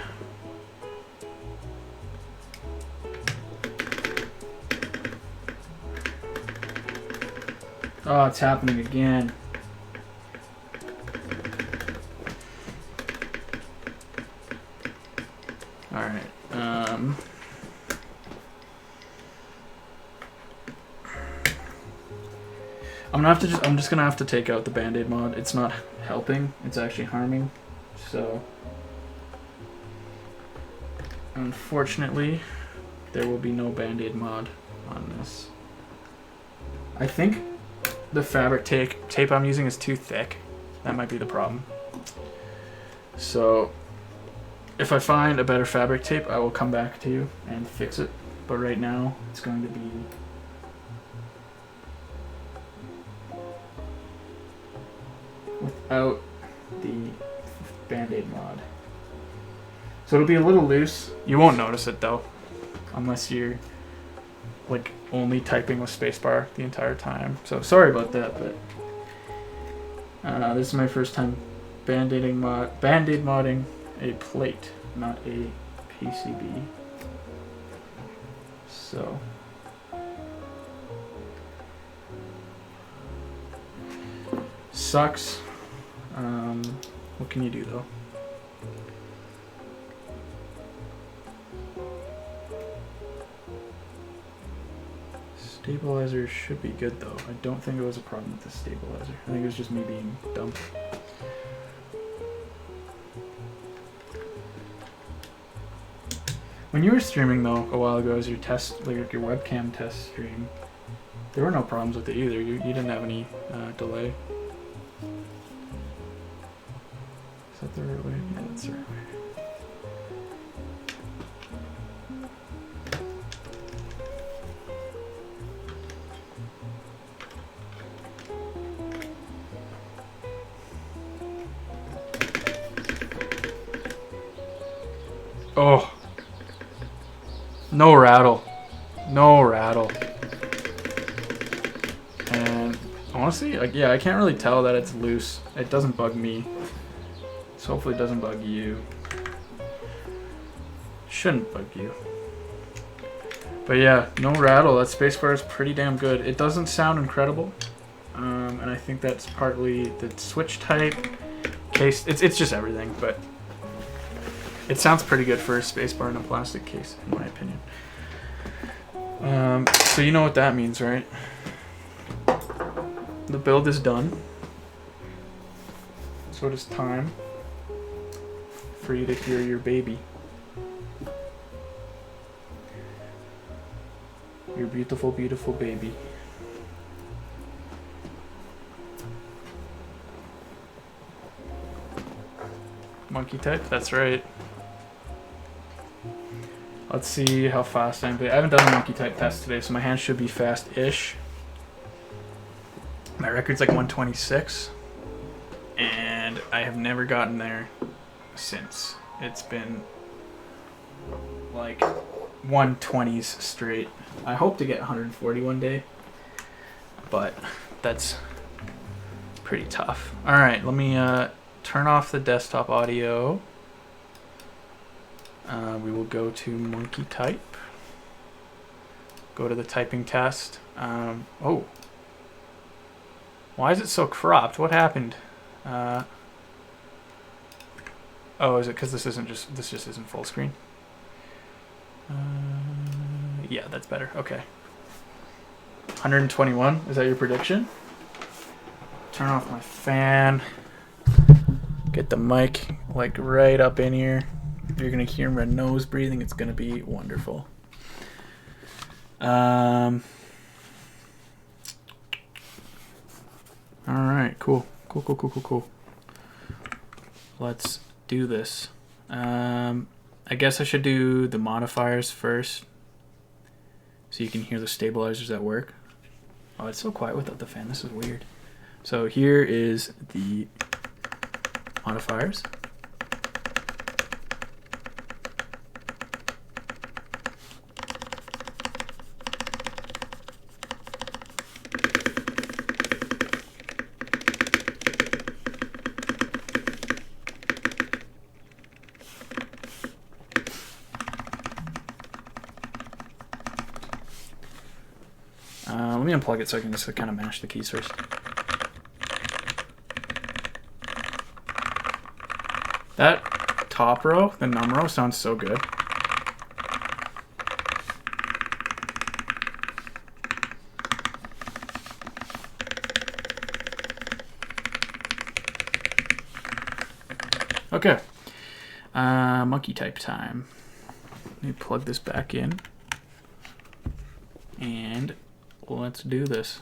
Oh, it's happening again. Alright, I'm just gonna have to take out the Band-Aid mod. It's not helping, it's actually harming. So unfortunately there will be no Band-Aid mod on this. I think the fabric tape I'm using is too thick. That might be the problem. So if I find a better fabric tape, I will come back to you and fix it. But right now, it's going to be without the Band-Aid mod. So it'll be a little loose. You won't notice it though, unless you're like only typing with spacebar the entire time. So sorry about that, but this is my first time Band-Aid modding a plate, not a PCB. So sucks. What can you do though? Stabilizer should be good though. I don't think it was a problem with the stabilizer. I think it was just me being dumb. When you were streaming though a while ago as your test, like your webcam test stream, there were no problems with it either. You didn't have any delay. Is that the right way? Yeah, that's the right way. Oh. No rattle. No rattle. And honestly, like, yeah, I can't really tell that it's loose. It doesn't bug me. So hopefully it doesn't bug you. Shouldn't bug you. But yeah, no rattle. That spacebar is pretty damn good. It doesn't sound incredible, and I think that's partly the switch type, case. It's just everything, but it sounds pretty good for a spacebar in a plastic case, in my opinion. So you know what that means, right? The build is done. So it is time for you to hear your baby. Your beautiful, beautiful baby. Monkey type, that's right. Let's see how fast I am. I haven't done a monkey type test today, so my hand should be fast-ish. My record's like 126, and I have never gotten there since. It's been like 120s straight. I hope to get 140 one day, but that's pretty tough. All right, let me turn off the desktop audio. We will go to monkey type. Go to the typing test. Oh, why is it so cropped? What happened? Oh, is it because this just isn't full screen? Yeah, that's better. Okay. 121. Is that your prediction? Turn off my fan. Get the mic like right up in here. You're gonna hear my nose breathing. It's gonna be wonderful. All right, cool. Let's do this. I guess I should do the modifiers first, so you can hear the stabilizers at work. Oh, it's so quiet without the fan. This is weird. So here is the modifiers. Let me unplug it so I can just kind of mash the keys first. That top row, the num row, sounds so good. Okay. Monkey type time. Let me plug this back in. And let's do this.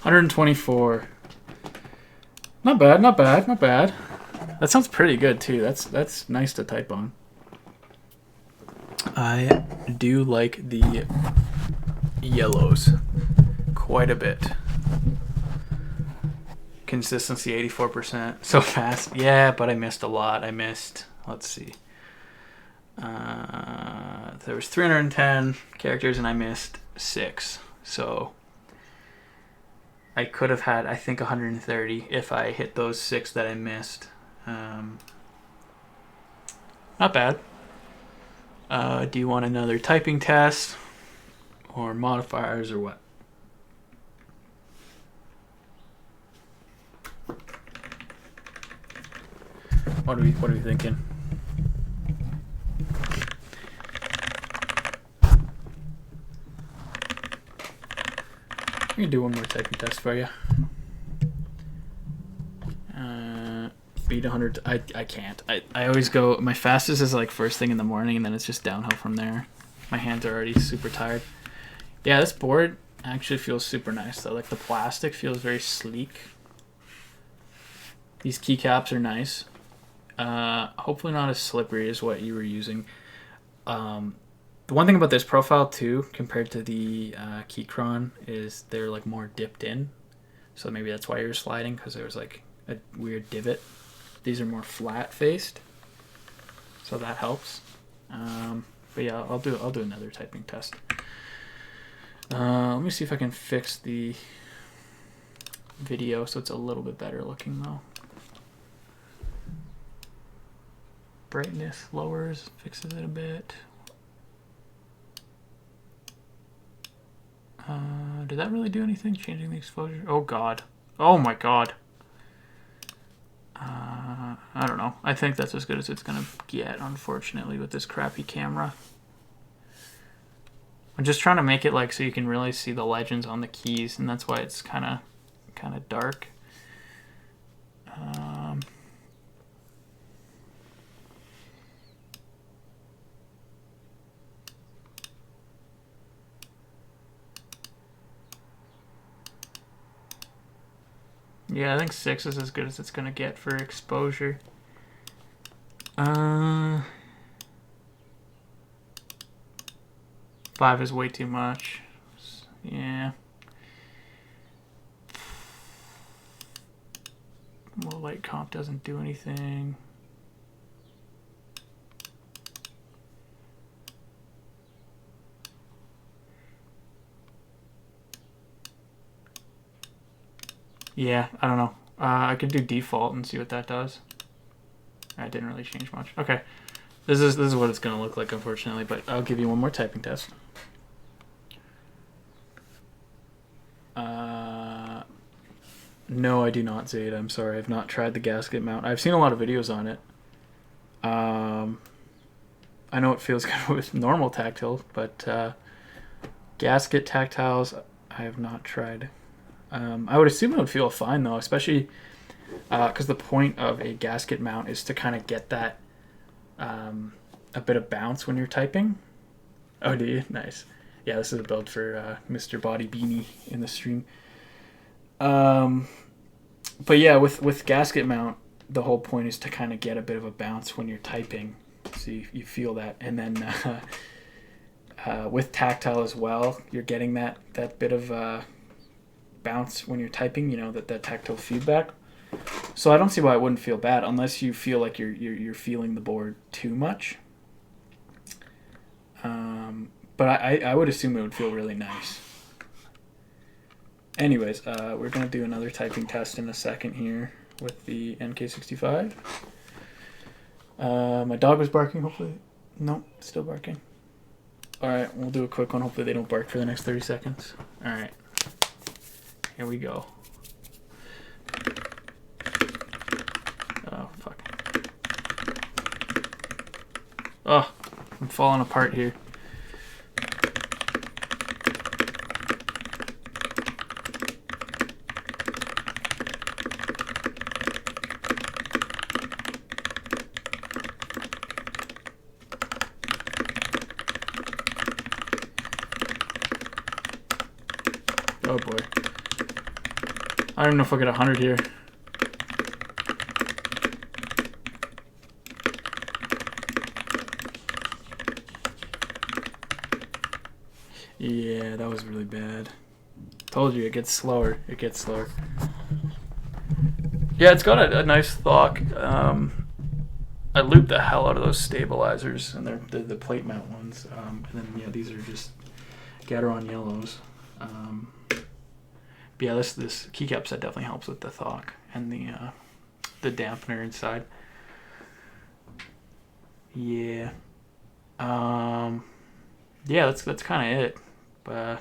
$124. Not bad, not bad, not bad. That sounds pretty good too. That's nice to type on. I do like the yellows quite a bit. Consistency 84%. So fast. Yeah, but I missed a lot. I missed, let's see. There was 310 characters and I missed 6. So I could have had, I think, 130 if I hit those 6 that I missed. Not bad. Do you want another typing test or modifiers or what? What are we thinking? I'm gonna do one more typing test for you. Beat 100. I can't. I always go. My fastest is like first thing in the morning, and then it's just downhill from there. My hands are already super tired. Yeah, this board actually feels super nice though. Like the plastic feels very sleek. These keycaps are nice. Hopefully not as slippery as what you were using. The one thing about this profile too, compared to the Keychron, is they're like more dipped in. So maybe that's why you're sliding, because there was like a weird divot. These are more flat faced, so that helps. But yeah, I'll do another typing test. Let me see if I can fix the video so it's a little bit better looking though. Brightness lowers, fixes it a bit. Did that really do anything? Changing the exposure? Oh god. Oh my god. I don't know. I think that's as good as it's gonna get, unfortunately, with this crappy camera. I'm just trying to make it like so you can really see the legends on the keys, and that's why it's kind of dark. Yeah, I think 6 is as good as it's gonna get for exposure. 5 is way too much. Yeah. Low light comp doesn't do anything. Yeah, I don't know. I could do default and see what that does. That didn't really change much. Okay, this is what it's gonna look like, unfortunately. But I'll give you one more typing test. No, I do not, Zayd. I'm sorry. I've not tried the gasket mount. I've seen a lot of videos on it. I know it feels good with normal tactile, but gasket tactiles I have not tried. I would assume it would feel fine though, especially because the point of a gasket mount is to kind of get that a bit of bounce when you're typing. Oh, do you? Nice. Yeah, this is a build for Mr. Body Beanee in the stream. But yeah, with gasket mount, the whole point is to kind of get a bit of a bounce when you're typing, so you feel that. And then with tactile as well, you're getting that bit of bounce when you're typing. You know, that tactile feedback. So I don't see why it wouldn't feel bad, unless you feel like you're feeling the board too much. But I would assume it would feel really nice. Anyways, we're going to do another typing test in a second here with the NK65. My dog was barking, hopefully. Nope, still barking. Alright, we'll do a quick one. Hopefully they don't bark for the next 30 seconds. Alright, here we go. Oh, fuck. Oh, I'm falling apart here. Oh boy. I don't know if I'll get 100 here. Yeah, that was really bad. Told you, it gets slower. It gets slower. Yeah, it's got a nice thock. I looped the hell out of those stabilizers, and they're the plate mount ones. And then, yeah, these are just Gateron Yellows. But yeah, this keycap set definitely helps with the thock and the dampener inside. Yeah. Yeah, that's kind of it. But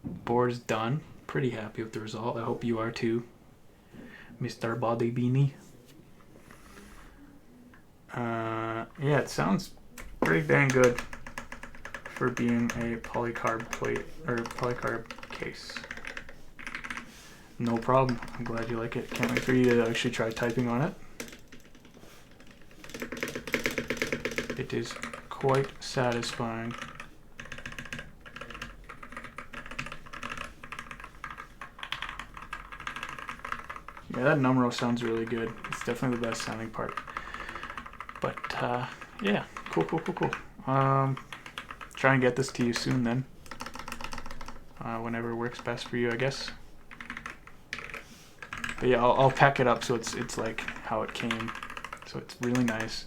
board's done. Pretty happy with the result. I hope you are too, Mr. Body Beanee. Yeah, it sounds pretty dang good for being a polycarb plate or polycarb case. No problem. I'm glad you like it. Can't wait for you to actually try typing on it. It is quite satisfying. Yeah, that numero sounds really good. It's definitely the best sounding part. But yeah, cool. try and get this to you soon then. Whenever works best for you, I guess. But yeah, I'll pack it up so it's like how it came. So it's really nice.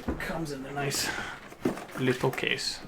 It comes in a nice little case.